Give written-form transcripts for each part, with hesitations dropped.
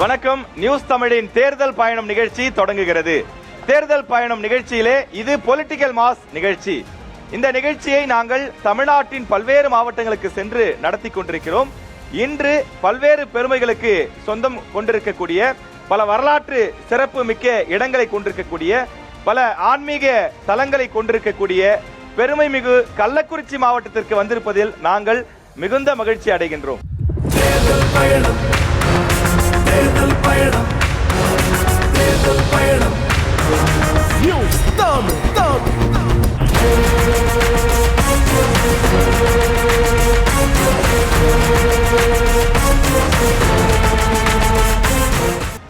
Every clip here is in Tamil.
வணக்கம். நியூஸ் தமிழின் தேர்தல் பயணம் நிகழ்ச்சி தொடங்குகிறது. தேர்தல் பயணம் நிகழ்ச்சியிலே இது பொலிட்டிக்கல் மாஸ் நிகழ்ச்சி. இந்த நிகழ்ச்சியை நாங்கள் தமிழ்நாட்டின் பல்வேறு மாவட்டங்களுக்கு சென்று நடத்தி கொண்டிருக்கிறோம். இன்று பல்வேறு பெருமைகளுக்கு சொந்தம் கொண்டிருக்கக்கூடிய, பல வரலாற்று சிறப்பு மிக்க இடங்களை கொண்டிருக்கக்கூடிய, பல ஆன்மீக தலங்களை கொண்டிருக்கக்கூடிய பெருமை மிகு கள்ளக்குறிச்சி மாவட்டத்திற்கு வந்திருப்பதில் நாங்கள் மிகுந்த மகிழ்ச்சி அடைகின்றோம். தேர்தல் பயணம், தேர்தல் பயணம், தேர்தல் பயணம்.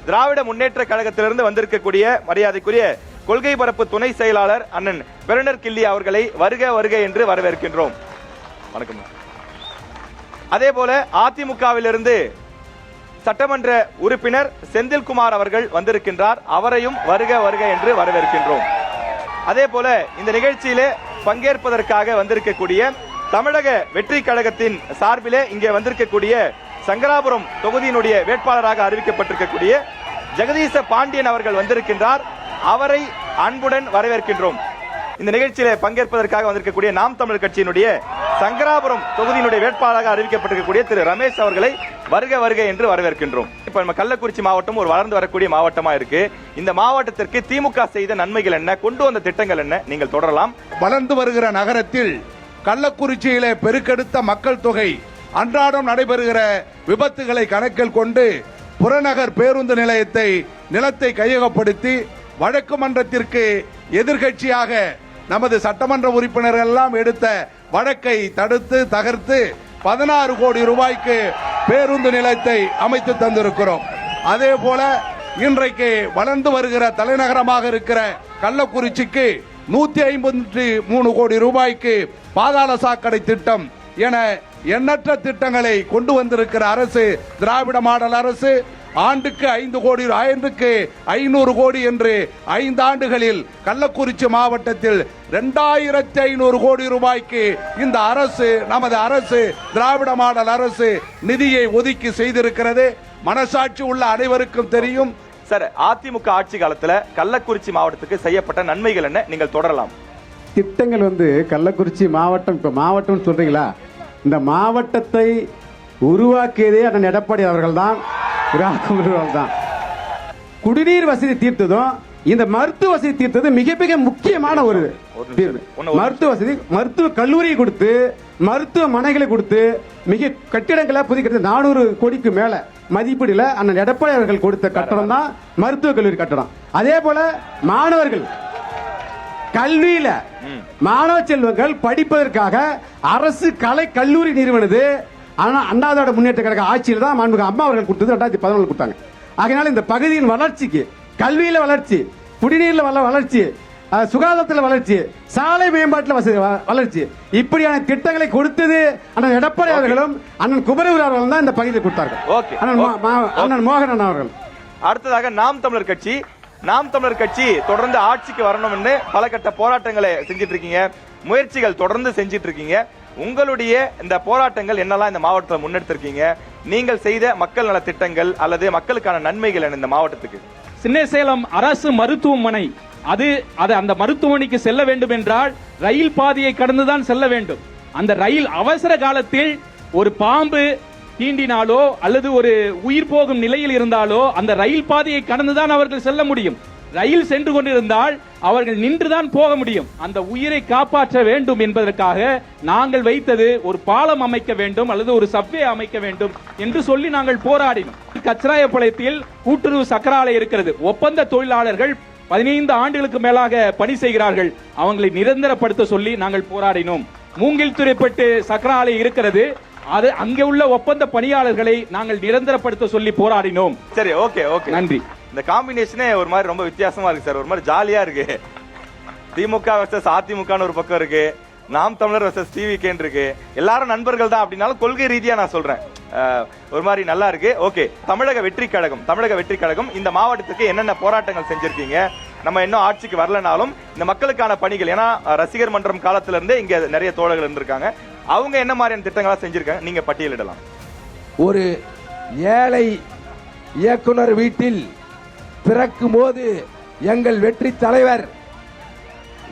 திராவிட முன்னேற்ற கழகத்திலிருந்து வந்திருக்கக்கூடிய மரியாதைக்குரிய கொள்கை பரப்பு துணை செயலாளர் அண்ணன் பெருனர் கிள்ளி அவர்களை வருக வருக என்று வரவேற்கின்றோம். வணக்கம். அதே போல அதிமுகவிலிருந்து சட்டமன்ற உறுப்பினர் செந்தில்குமார் அவர்கள் வந்திருக்கின்றார். அவரையும் வருக வருக என்று வரவேற்கின்றோம். அதே போல இந்த நிகழ்ச்சியிலே பங்கேற்பதற்காக வந்திருக்கக்கூடிய தமிழக வெற்றி கழகத்தின் சார்பிலே இங்கே வந்திருக்கக்கூடிய சங்கராபுரம் தொகுதியினுடைய வேட்பாளராக அறிவிக்கப்பட்டிருக்கக்கூடிய ஜெகதீச பாண்டியன் அவர்கள் வந்திருக்கின்றார். அவரை அன்புடன் வரவேற்கின்றோம். இந்த நிகழ்ச்சியில பங்கேற்பதற்காக வந்திருக்கக்கூடிய நாம் தமிழர் கட்சியினுடைய சங்கராபுரம் தொகுதியினுடைய வேட்பாளராக அறிவிக்கப்பட்டிருக்கக்கூடிய திரு ரமேஷ் அவர்களை வருக வருக என்று வரவேற்கின்றோம். இப்ப நம்ம கள்ளக்குறிச்சி மாவட்டம் ஒரு வளர்ந்து வரக்கூடிய மாவட்டமா இருக்கு. இந்த மாவட்டத்திற்கு திமுக செய்த நன்மைகள் என்ன, கொண்டு வந்த திட்டங்கள் என்ன, நீங்கள் தொடரலாம். வளர்ந்து வருகிற நகரத்தில் கள்ளக்குறிச்சியிலே பெருக்கெடுத்த மக்கள் தொகை, அன்றாடம் நடைபெறுகிற விபத்துகளை கணக்கில் கொண்டு புறநகர் பேருந்து நிலத்தை கையகப்படுத்தி வழக்கு மன்றத்திற்கு எதிர்கட்சியாக நமது சட்டமன்ற உறுப்பினர்கள் எல்லாம் எடுத்த வழக்கை தடுத்து தகர்த்து 16 கோடி ரூபாய்க்கு பேருந்து நிலையத்தை அமைத்து தந்திருக்கிறோம். அதே போல இன்றைக்கு வளர்ந்து வருகிற தலைநகரமாக இருக்கிற கள்ளக்குறிச்சிக்கு 153 கோடி ரூபாய்க்கு பாதாள சாக்கடை திட்டம் என எண்ணற்ற திட்டங்களை கொண்டு வந்திருக்கிற அரசு திராவிட மாடல் அரசு. ஆண்டுக்கு 5 கோடி, ஆண்டுக்கு 500 கோடி என்று 5 ஆண்டுகளில் கள்ளக்குறிச்சி மாவட்டத்தில் 2500 கோடி ரூபாய்க்கு இந்த அரசு, நமது அரசு திராவிட மாடல் அரசு நிதியை ஒதுக்கி செய்திருக்கிறது. மனசாட்சி உள்ள அனைவருக்கும் தெரியும். சார், அதிமுக ஆட்சி காலத்தில் கள்ளக்குறிச்சி மாவட்டத்துக்கு செய்யப்பட்ட நன்மைகள் என்ன, நீங்கள் தொடரலாம். திட்டங்கள் கள்ளக்குறிச்சி மாவட்டம், இப்ப மாவட்டம் சொல்றீங்களா, இந்த மாவட்டத்தை உருவாக்கியதே அண்ணன் எடப்பாடி அவர்கள் தான். குடிநீர் வசதி தீர்த்ததும் இந்த மருத்துவ வசதி தீர்த்தது மிக மிக முக்கியமான ஒரு மருத்துவ வசதி. மருத்துவ கல்லூரி கொடுத்து, மருத்துவமனைகளை கொடுத்து, மிக கட்டிடங்களை புதுக்கிறது 400 கோடிக்கு மேல மதிப்பீடுல அண்ணன் எடப்பாடி அவர்கள் கொடுத்த கட்டடம் தான் மருத்துவ கல்லூரி கட்டடம். அதே போல மாணவர்கள் கல்வியில மாணவ செல்வங்கள் படிப்பதற்காக அரசு கலை கல்லூரி நிறுவனது. ஆனா அண்ணாவோட முன்னேற்ற கழக ஆட்சியில் தான் மாண்புமிகு அம்மா அவர்கள் கொடுத்தது 2014 கொடுத்தாங்க. ஆகையினால இந்த பகுதியின் வளர்ச்சிக்கு, கல்வியில வளர்ச்சி, குடிநீர்ல வளர்ச்சி, சுகாதாரத்தில் வளர்ச்சி, சாலை மேம்பாட்டில் வளர்ச்சி, இப்படியான திட்டங்களை கொடுத்தது அண்ணன் எடப்பாடி அவர்களும் அண்ணன் குமரவேல் அவர்களும் தான் இந்த பகுதியில் கொடுத்தார்கள். அண்ணன் மோகன் அவர்கள். அடுத்ததாக நாம் தமிழர் கட்சி. நாம் தமிழர் கட்சி தொடர்ந்து ஆட்சிக்கு வரணும்னு பல கட்ட போராட்டங்களை செஞ்சிட்டு இருக்கீங்க, முயற்சிகள் தொடர்ந்து செஞ்சிட்டு இருக்கீங்க. உங்களுடைய இந்த போராட்டங்கள் என்னெல்லாம் இந்த மாவட்டத்தில் முன்னெடுத்திருக்கீங்க? நீங்கள் செய்த மக்கள் நல திட்டங்கள் அல்லது மக்களுக்கான நன்மைகள் என்ன இந்த மாவட்டத்துக்கு? சின்னசேலம் அரசு மருத்துவமனை, அது அந்த மருத்துவமனைக்கு செல்ல வேண்டும் என்றால் ரயில் பாதையை கடந்துதான் செல்ல வேண்டும். அந்த ரயில் அவசர காலத்தில் ஒரு பாம்பு தீண்டினாலோ அல்லது ஒரு உயிர் போகும் நிலையில் இருந்தாலோ அந்த ரயில் பாதையை கடந்துதான் அவர்கள் செல்ல முடியும். ரயில் சென்று கொண்டிருந்தால் அவர்கள் நின்றுதான் போக முடியும். அந்த உயிரை காப்பாற்ற வேண்டும் என்பதற்காக நாங்கள் வைத்தது ஒரு பாலம் அமைக்க வேண்டும் அல்லது ஒரு சப்வே அமைக்க வேண்டும் என்று சொல்லி நாங்கள் போராடினோம். கச்சராயபாளையத்தில் கூட்டுறவு சக்கர ஆலை இருக்கிறது. ஒப்பந்த தொழிலாளர்கள் 15 ஆண்டுகளுக்கு மேலாக பணி செய்கிறார்கள். அவங்களை நிரந்தரப்படுத்த சொல்லி நாங்கள் போராடினோம். மூங்கில் துறைப்பட்டு சக்கர ஆலை இருக்கிறது. அது அங்கே உள்ள ஒப்பந்த பணியாளர்களை நாங்கள் நிரந்தரப்படுத்த சொல்லி போராடினோம். சரி, ஓகே ஓகே, நன்றி. இந்த காம்பினேஷனே ஒரு மாதிரி ரொம்ப வித்தியாசமா இருக்கு சார். ஒரு மாதிரி ஜாலியா இருக்கு. திமுக வர்சஸ் அதிமுகன்னு ஒரு பக்கம் இருக்கு, நாம் தமிழர் வர்சஸ் டிவிகே இருக்கு. எல்லாரும் நண்பர்கள் தான் அப்படின்னாலும் கொள்கை ரீதியா நான் சொல்றேன், ஒரு மாதிரி நல்லா இருக்கு. ஓகே, தமிழக வெற்றி கழகம் இந்த மாவட்டத்துக்கு என்னென்ன போராட்டங்கள் செஞ்சிருக்கீங்க? நம்ம இன்னும் ஆட்சிக்கு வரலனாலும் இந்த மக்களுக்கான பணிகள், ஏன்னா ரசிகர் மன்றம் காலத்துல இருந்தே இங்க நிறைய தோழர்கள் இருந்திருக்காங்க, அவங்க என்ன மாதிரியான திட்டங்களா செஞ்சிருக்காங்க, நீங்க பட்டியலிடலாம். ஒரு ஏழை இயக்குனர் வீட்டில் பிறக்கும் போது எங்கள் வெற்றி தலைவர்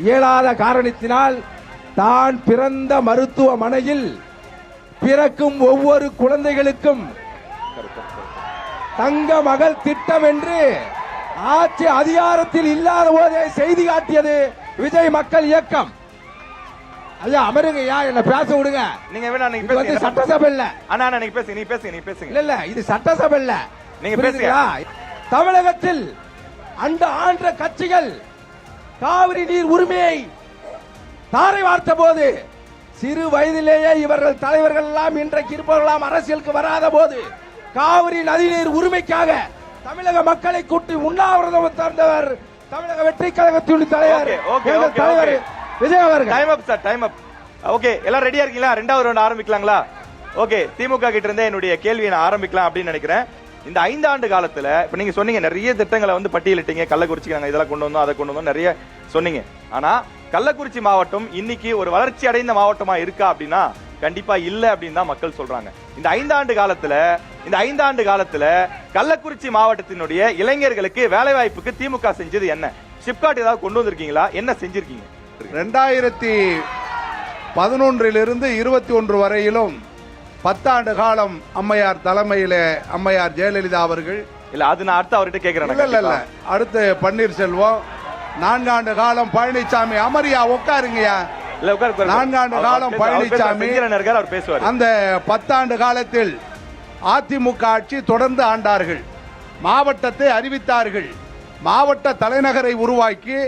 இயலாத காரணத்தினால் தான் பிறந்த மருத்துவமனையில் பிறக்கும் ஒவ்வொரு குழந்தைகளுக்கும் தங்க மகள் திட்டம் என்று ஆட்சி அதிகாரத்தில் இல்லாத போதே செய்தி காட்டியது விஜய் மக்கள் இயக்கம். ஐயா அமருங்க, என்ன பேச விடுங்க. நீங்க வேணா நீங்க இது வந்து பேசுங்க. சட்டசபை இல்ல. அண்ணா அண்ணா, நீங்க பேசுங்க, நீங்க பேசுங்க, நீங்க பேசுங்க. இல்ல இது சட்டசபை இல்ல. நீங்க புரியுதுங்களா? தமிழகத்தில் அந்த ஆண்ட கட்சிகள் காவிரி நீர் உரிமையை தாரை வார்த்த போது சிறு வயதிலேயே இவர்கள் தலைவர்கள் எல்லாம் இன்றைக்கு இருப்பவர்களாம் அரசியலுக்கு வராத போது காவிரி நதிநீர் உரிமைக்காக தமிழக மக்களை கூட்டி உண்ணாவிரதம் தந்தவர் தமிழக வெற்றி கழகத்தின் தலைவர் எங்கள் தலைவர் விஜய் அவர்கள். டைம் அப் சார், டைம் அப். ஓகே, எல்லாம் ரெடியா இருக்கீங்களா? ரெண்டாவது ரவுண்ட் ஆரம்பிக்கலாங்களா? ஓகே, திமுக கிட்ட இருந்தே என்னுடைய கேள்வியை நான் ஆரம்பிக்கலாம் அப்படின்னு நினைக்கிறேன். இந்த 5 ஆண்டு காலத்துல இப்ப நீங்க சொன்னீங்க நிறைய திட்டங்களை வந்து பட்டியலிட்டீங்க. கள்ளக்குறிச்சிக்கு நாங்க இதெல்லாம் கொண்டு வந்தோம், அதை கொண்டு வந்தோம், நிறைய சொன்னீங்க. ஆனா கள்ளக்குறிச்சி மாவட்டம் இன்னைக்கு ஒரு வளர்ச்சி அடைந்த மாவட்டமா இருக்கா அப்படின்னா கண்டிப்பா இல்ல அப்படின்னு தான் மக்கள் சொல்றாங்க. இந்த 5 ஆண்டு காலத்துல கள்ளக்குறிச்ி மாவட்டத்தினுடைய இளைஞர்களுக்கு வேலை வாய்ப்புக்கு திமுக செஞ்சது என்ன? ஷிப்காட் ஏதாவது கொண்டு வந்திருக்கீங்களா? என்ன செஞ்சிருக்கீங்க? 2011 21 வரையிலும் 10 ஆண்டு காலம் அம்மையார் தலைமையிலே அம்மையார் ஜெயலலிதா அவர்கள், இல்ல அது நான் அடுத்து அவர்கிட்ட கேக்குறேன். இல்ல அடுத்து பன்னீர்செல்வம், 4 ஆண்டு காலம் பழனிசாமி. அமரியா உட்காருங்கயா. 4 ஆண்டு காலம் பழனிசாமி. அந்த 10 ஆண்டு காலத்தில் அதிமுக ஆட்சி தொடர்ந்து ஆண்டார்கள். மாவட்டத்தை அறிவித்தார்கள். மாவட்ட தலைநகரை உருவாக்கி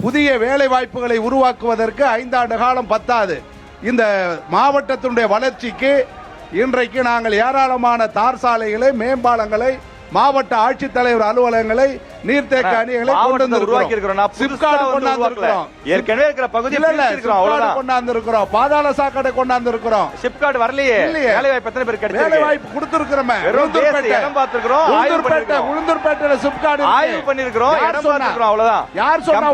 புதிய வேலை வாய்ப்புகளை உருவாக்குவதற்கு 5 ஆண்டு காலம் பத்தாது. இந்த மாவட்டத்தினுடைய வளர்ச்சிக்கு இன்றைக்கு நாங்கள் ஏராளமான தார் சாலைகளை, மேம்பாலங்களை, மாவட்ட ஆட்சித்தலைவர் அலுவலகங்களை, நீர்த்தேக்க அணைகளை கொண்டு வந்திருக்கிறோம். ஏற்கனவே இருக்கிற பகுதியில் கொண்டாந்துருக்கிறோம். பாதாள சாக்கடை கொண்டாந்துருக்கிறோம். ஷிப்காட் வரலையே. வேலை வாய்ப்பு எத்தனை பேருக்கு கிடைச்சிருக்கு? வேலை வாய்ப்பு கொடுத்திருக்கிறோம். இடம் பார்த்திருக்கிறோம், உளுந்தூர்பேட்டை ஷிப்காட் ஆய்வு பண்ணிருக்கிறோம், இடம் பார்த்திருக்கிறோம். அவ்வளவுதான். யார் சொன்னா?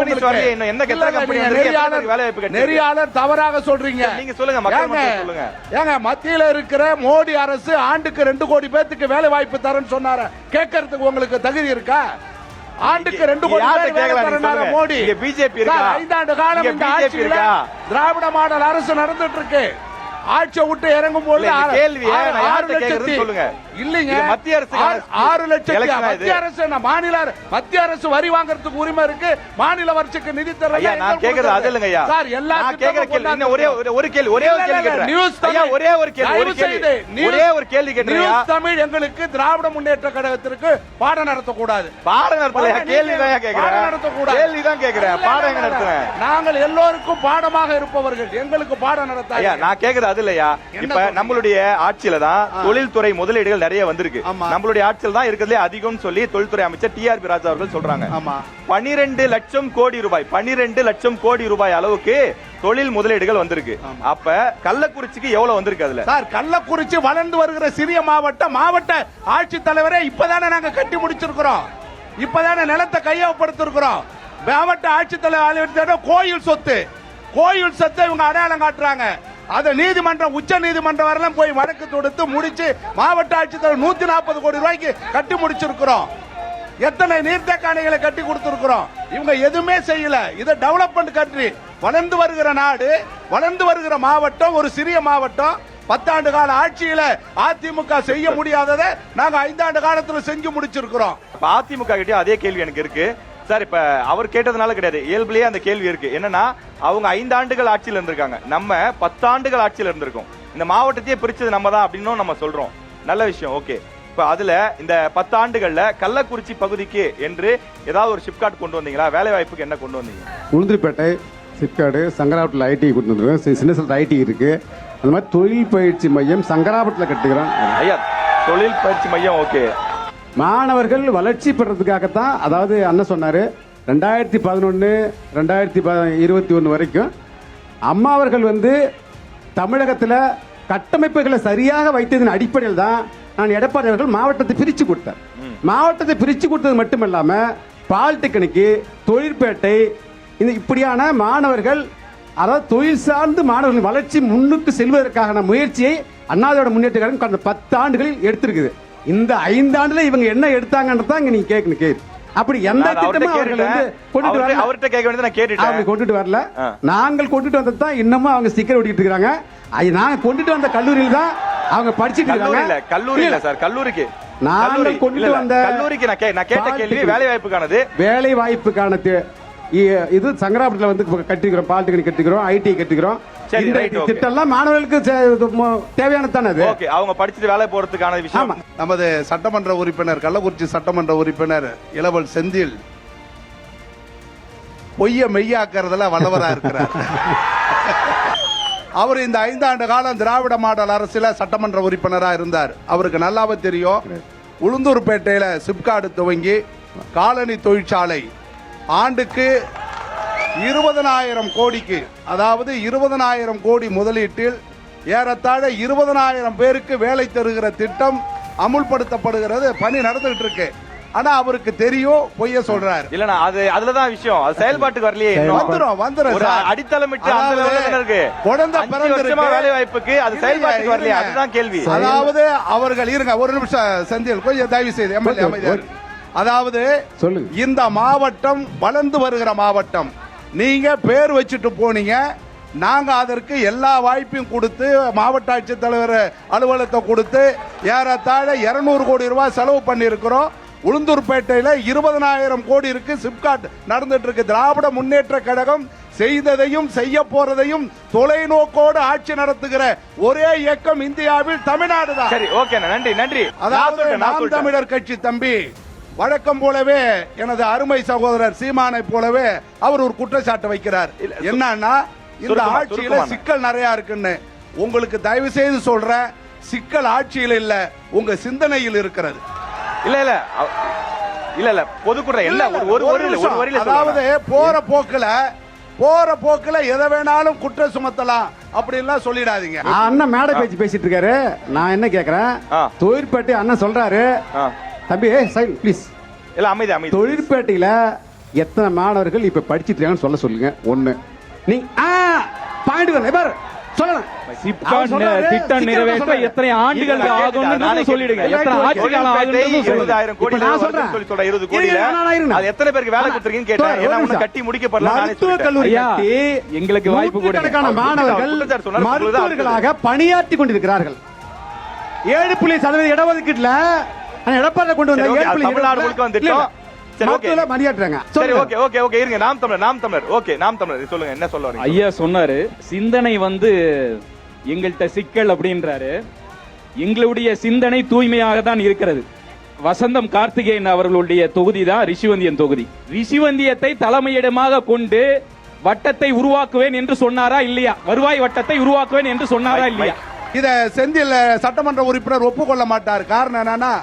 இன்னும் என்ன கம்பெனி வேலை வாய்ப்பு கிடைச்சிருக்கு? நெறியாளர் தவறாக சொல்றீங்க. நீங்க சொல்லுங்க, மக்கள் சொல்லுங்க. ஏங்க மத்தியில இருக்கிற மோடி அரசு ஆண்டுக்கு 2 கோடி பேருக்கு வேலை வாய்ப்பு தரேன்னு சொன்னாரு. கேட்கறதுக்கு உங்களுக்கு தகுதி இருக்கா? ஆண்டுக்கு 2 கோடி பேர் வேலை தரனால மோடி. பிஜேபி இருக்கா? 5 ஆண்டு காலம் இந்த ஆட்சியில திராவிட மாடல் அரசு நடந்துட்டு இருக்கு. ஆட்சியை விட்டு இறங்கும் போது கேள்வி சொல்லுங்க. இல்லைங்க, மத்திய அரசு 6 லட்சம். மத்திய அரசு வரி வாங்குறதுக்கு உரிமை இருக்கு. மாநில வரிசைக்கு நிதி தர. நான் கேக்குறது அது இல்லைங்க ஐயா. சார், எல்லா கேள்வி ஒரே ஒரு கேள்வி கேட்கிறேன். நியூஸ் தமிழ் எங்களுக்கு திராவிட முன்னேற்ற கழகத்திற்கு பாடம் நடத்தக்கூடாது. பாடம் நடத்தல, கேள்வி தான் கேட்கிறேன். நடத்தக்கூடாது, கேள்வி தான் கேட்கிறேன். பாடம் எங்க நடத்துறேன்? நாங்கள் எல்லோருக்கும் பாடமாக இருப்பவர்கள், எங்களுக்கு பாடம் நடத்த. நான் கேக்குறது அது இல்லையா. இப்ப நம்மளுடைய ஆட்சியில தான் தொழில்துறை முதலீடுகள் நிறைய வந்திருக்கு. நம்மளுடைய ஆட்சியில் தான் இருக்கிறதுலே அதிகம் சொல்லி தொழில்துறை அமைச்சர் டிஆர்பி ராஜா அவர்கள் சொல்றாங்க. 12 லட்சம் கோடி ரூபாய், 12 லட்சம் கோடி ரூபாய் அளவுக்கு தொழில் முதலீடுகள் வந்திருக்கு. அப்ப கள்ளக்குறிச்சிக்கு எவ்வளவு வந்திருக்கு? அதுல சார், கள்ளக்குறிச்சி வளர்ந்து வருகிற சிறிய மாவட்டம். மாவட்ட ஆட்சித்தலைவரை இப்பதானே நாங்க கட்டி முடிச்சிருக்கிறோம். இப்பதானே நிலத்தை கையகப்படுத்திருக்கிறோம். மாவட்ட ஆட்சித்தலைவர் கோயில் சொத்து, கோயில் சொத்தை இவங்க அடையாளம் காட்டுறாங்க. அத நீதிமன்றம், உச்ச நீதிமன்றம் வரலாம் போய் வழக்கு தொடுத்து முடிச்சு மாவட்ட ஆட்சித்தலைவர் 140 கோடி ரூபாய்க்கு கட்டி முடிச்சிருக்கிறோம். எத்தனை நீர்த்தேக்க அணைகளை கட்டி கொடுத்திருக்கிறோம். இவங்க எதுவுமே செய்யல. இது டெவலப்மெண்ட் கண்ட்ரி. வளர்ந்து வருகிற நாடு, வளர்ந்து வருகிற மாவட்டம், ஒரு சிறிய மாவட்டம். 10 ஆண்டு கால ஆட்சியில அதிமுக செய்ய முடியாததை நாங்க 5 ஆண்டு காலத்துல செஞ்சு முடிச்சிருக்கிறோம். அதிமுக கிட்டே அதே கேள்வி எனக்கு இருக்கு சார். இப்ப அவர் கேட்டதுனால கிடையாது, இயல்புலயே அந்த கேள்வி இருக்கு. என்னன்னா, அவங்க 5 ஆண்டுகள் ஆட்சியில் இருந்திருக்காங்க, நம்ம 10 ஆண்டுகள் ஆட்சியில் இருந்திருக்கோம். இந்த மாவட்டத்தையே பிரிச்சது நம்ம தான் அப்படின்னு நம்ம சொல்றோம். நல்ல விஷயம், ஓகே. இப்ப அதுல இந்த 10 ஆண்டுகள்ல கள்ளக்குறிச்சி பகுதிக்கு என்று ஏதாவது ஒரு ஷிப்காட் கொண்டு வந்தீங்களா? வேலை வாய்ப்புக்கு என்ன கொண்டு வந்தீங்க? உளுந்தூர்பேட்டை சிப்காடு, சங்கராபுரத்தில் ஐடி கொண்டு வந்துருக்கோம். சின்ன ஐடி இருக்கு. அந்த மாதிரி தொழில் பயிற்சி மையம் சங்கராபுரத்தில் கட்டுகிறோம். ஐயா, தொழில் பயிற்சி மையம், ஓகே. மாணவர்கள் வளர்ச்சி பெறதுக்காகத்தான். அதாவது அண்ணன் சொன்னாரு 2011 2021 வரைக்கும் அம்மா அவர்கள் வந்து தமிழகத்தில் கட்டமைப்புகளை சரியாக வைத்ததன் அடிப்படையில் தான் நான் எடப்பாடி அவர்கள் மாவட்டத்தை பிரித்து கொடுத்தார். மாவட்டத்தை பிரித்து கொடுத்தது மட்டுமல்லாம பாலிடெக்னிக்கு, தொழிற்பேட்டை, இந்த இப்படியான மாணவர்கள், அதாவது தொழில் சார்ந்து மாணவர்கள் வளர்ச்சி முன்னுக்கு செல்வதற்கான முயற்சியை அண்ணாதிராவிட முன்னேற்ற கழகம் கடந்த 10 ஆண்டுகளில் எடுத்திருக்குது. இந்த 5 ஆண்டுல இவங்க என்ன எடுத்தாங்கன்றதான் இங்க நீங்க கேட்கணும் கேள்வி. அப்படி எந்த நான் அவர்ட்ட திட்டமும் அவர்கள் வந்து கொண்டுட்டு வரல. அவர்ட்ட கேட்க வேண்டியது நான் கேட்டுட்டேன். அவங்க கொண்டுட்டு வரல. நாங்கள் கொண்டுட்டு வந்தது தான் இன்னமும் அவங்க ஸ்டிக்கர் ஒட்டிட்டு இருக்காங்க. நாங்க கொண்டுட்டு வந்த கல்லூரியில் தான் அவங்க படிச்சிட்டு இருக்காங்க. கல்லூரி இல்ல சார், கல்லூரிக்கு நாங்கள் கொண்டுட்டு வந்த கல்லூரிக்கு நான் கேட்ட கேள்வி வேலை வாய்ப்புக்கானது. வேலை வாய்ப்புக்கான இது சங்கராபுரத்தில் வந்து கட்டிக்கிறோம், பாலிடெக்னிக் கட்டிக்கிறோம், ஐடி கட்டிக்கிறோம். இந்த திட்டம்லாம் மாணவர்களுக்கு தேவையானது தானே அது. ஓகே, அவங்க படிச்சுட்டு வேலை போறதுக்கான விஷயம். நமது சட்டமன்ற உறுப்பினர், கள்ளக்குறிச்சி சட்டமன்ற உறுப்பினர் இளவல் செந்தில் பொய்ய மெய்யாக்குறதுல வல்லவரா இருக்கிறார். அவர் இந்த 5 ஆண்டு காலம் திராவிட மாடல் அரசியல சட்டமன்ற உறுப்பினரா இருந்தார். அவருக்கு நல்லாவே தெரியும். உளுந்தூர்பேட்டையில சிப்காடு துவங்கி காலனி தொழிற்சாலை ஆண்டுக்கு 20,000 கோடிக்கு, அதாவது 20,000 கோடி முதலீட்டில் ஏறத்தாழ 20,000 பேருக்கு வேலை தருகிற திட்டம் அமுல்படுத்தப்படுகிறது. பணி நடந்துகிட்டு இருக்கு. ஆனா அவருக்கு தெரியும், பொய்ய சொல்றாரு. இல்லனா அதுலதான் விஷயம். அது செயல்பாட்டுக்கு வரலையே. வந்துரும் ஒரு அடித்தளமிட்டு அந்த லெவல்ல இருக்கு. குழந்தை பிறந்திருக்கு, வேலை வாய்ப்புக்கு அது செயல்பாட்டுக்கு வரலையே, அதுதான் கேள்வி. அதாவது அவர்கள் இருங்க ஒரு நிமிஷம் செந்தில், கொஞ்சம் தயவு செய்து எம்எல்ஏ அமைதியார். அதாவது இந்த மாவட்டம் வளர்ந்து வருகிற மாவட்டம். நீங்க பேர் வச்சுட்டு போனீங்க, நாங்க அதற்கு எல்லா வாய்ப்பையும் கொடுத்து மாவட்ட ஆட்சித்தலைவர் அலுவலகத்தை கொடுத்து ஏறத்தாழ 200 கோடி ரூபாய் செலவு பண்ணி இருக்கிறோம். உளுந்தூர்பேட்டையில 20,000 கோடி இருக்கு. சிப்காட் நடந்துட்டு இருக்கு. திராவிட முன்னேற்ற கழகம் செய்ததையும் செய்ய போறதையும் தொலைநோக்கோடு ஆட்சி நடத்துகிற ஒரே இயக்கம் இந்தியாவில் தமிழ்நாடு தான். சரி, ஓகே, நன்றி நன்றி. அதாவது நாம் தமிழர் கட்சி தம்பி வழக்கம் போலவே எனது அருமை சகோதரர் சீமானை போலவே அவர் ஒரு குற்றச்சாட்டு வைக்கிறார். என்னன்னா இந்த ஆட்சியில சிக்கல் நிறைய இருக்குன்னு. உங்களுக்கு தயவு செய்து சொல்ற, சிக்கல் ஆட்சியில் இல்ல, உங்க சிந்தனையில் இருக்கிறது. இல்ல இல்ல இல்ல இல்ல பொதுக்குறை இல்ல. ஒரு வரியில அதாவது போற போக்குல எதை வேணாலும் குற்றம் சுமத்தலாம் அப்படின்லாம் சொல்லிடாதீங்க. அண்ணன் மேடை பேச்சு பேசிட்டு இருக்காரு. நான் என்ன கேக்குறேன், தொழிற்பேட்டை அண்ணன் சொல்றாரு, தம்பி சைடு ப்ளீஸ், இல்ல அமைதி அமைதி. தொழிற்பேட்டையில எத்தனை மாணவர்கள் இப்ப படிச்சிட்டு இருக்காங்கன்னு சொல்ல சொல்லுங்க. ஒண்ணு நீ பாயிண்ட் பாரு சொல்லலாம். திட்டம் நிறைவேற்ற எத்தனை ஆண்டுகள் ஆகும்னு சொல்லிடுங்க. எத்தனை ஆட்சி காலம் ஆகும்னு 20,000 கோடி நான் சொல்றேன். 20 கோடில அது எத்தனை பேருக்கு வேலை கொடுத்திருக்கீங்கன்னு கேட்டேன். ஏன்னா இன்னும் கட்டி முடிக்கப்படல. மருத்துவ கல்லூரி கட்டி எங்களுக்கு வாய்ப்பு கொடுங்க. மாணவர்கள் மருத்துவர்களாக பணியாற்றி கொண்டிருக்கிறார்கள். 7.7% இடஒதுக்கீட்டுல எடப்பாடி கொண்டு வந்த 7 தமிழ்நாடு முழுக்க வந்துட்டோம். ஐயா சொன்னாரு, சிந்தனை வந்து எங்கள்கிட்ட சிக்கல் அப்படின்றாரு. எங்களுடைய சிந்தனை தூய்மையாக தான் இருக்கிறது. வசந்தம் கார்த்திகேயன் அவர்களுடைய தொகுதி தான் ரிஷிவந்தியன் தொகுதி. ரிஷிவந்தியத்தை தலைமையிடமாக கொண்டு வட்டத்தை உருவாக்குவேன் என்று சொன்னாரா இல்லையா? வருவாய் வட்டத்தை உருவாக்குவேன் என்று சொன்னாரா இல்லையா? இத செந்தில் சட்டமன்ற உறுப்பினர் ஒப்புக்கொள்ள மாட்டார். காரணம் என்னன்னா,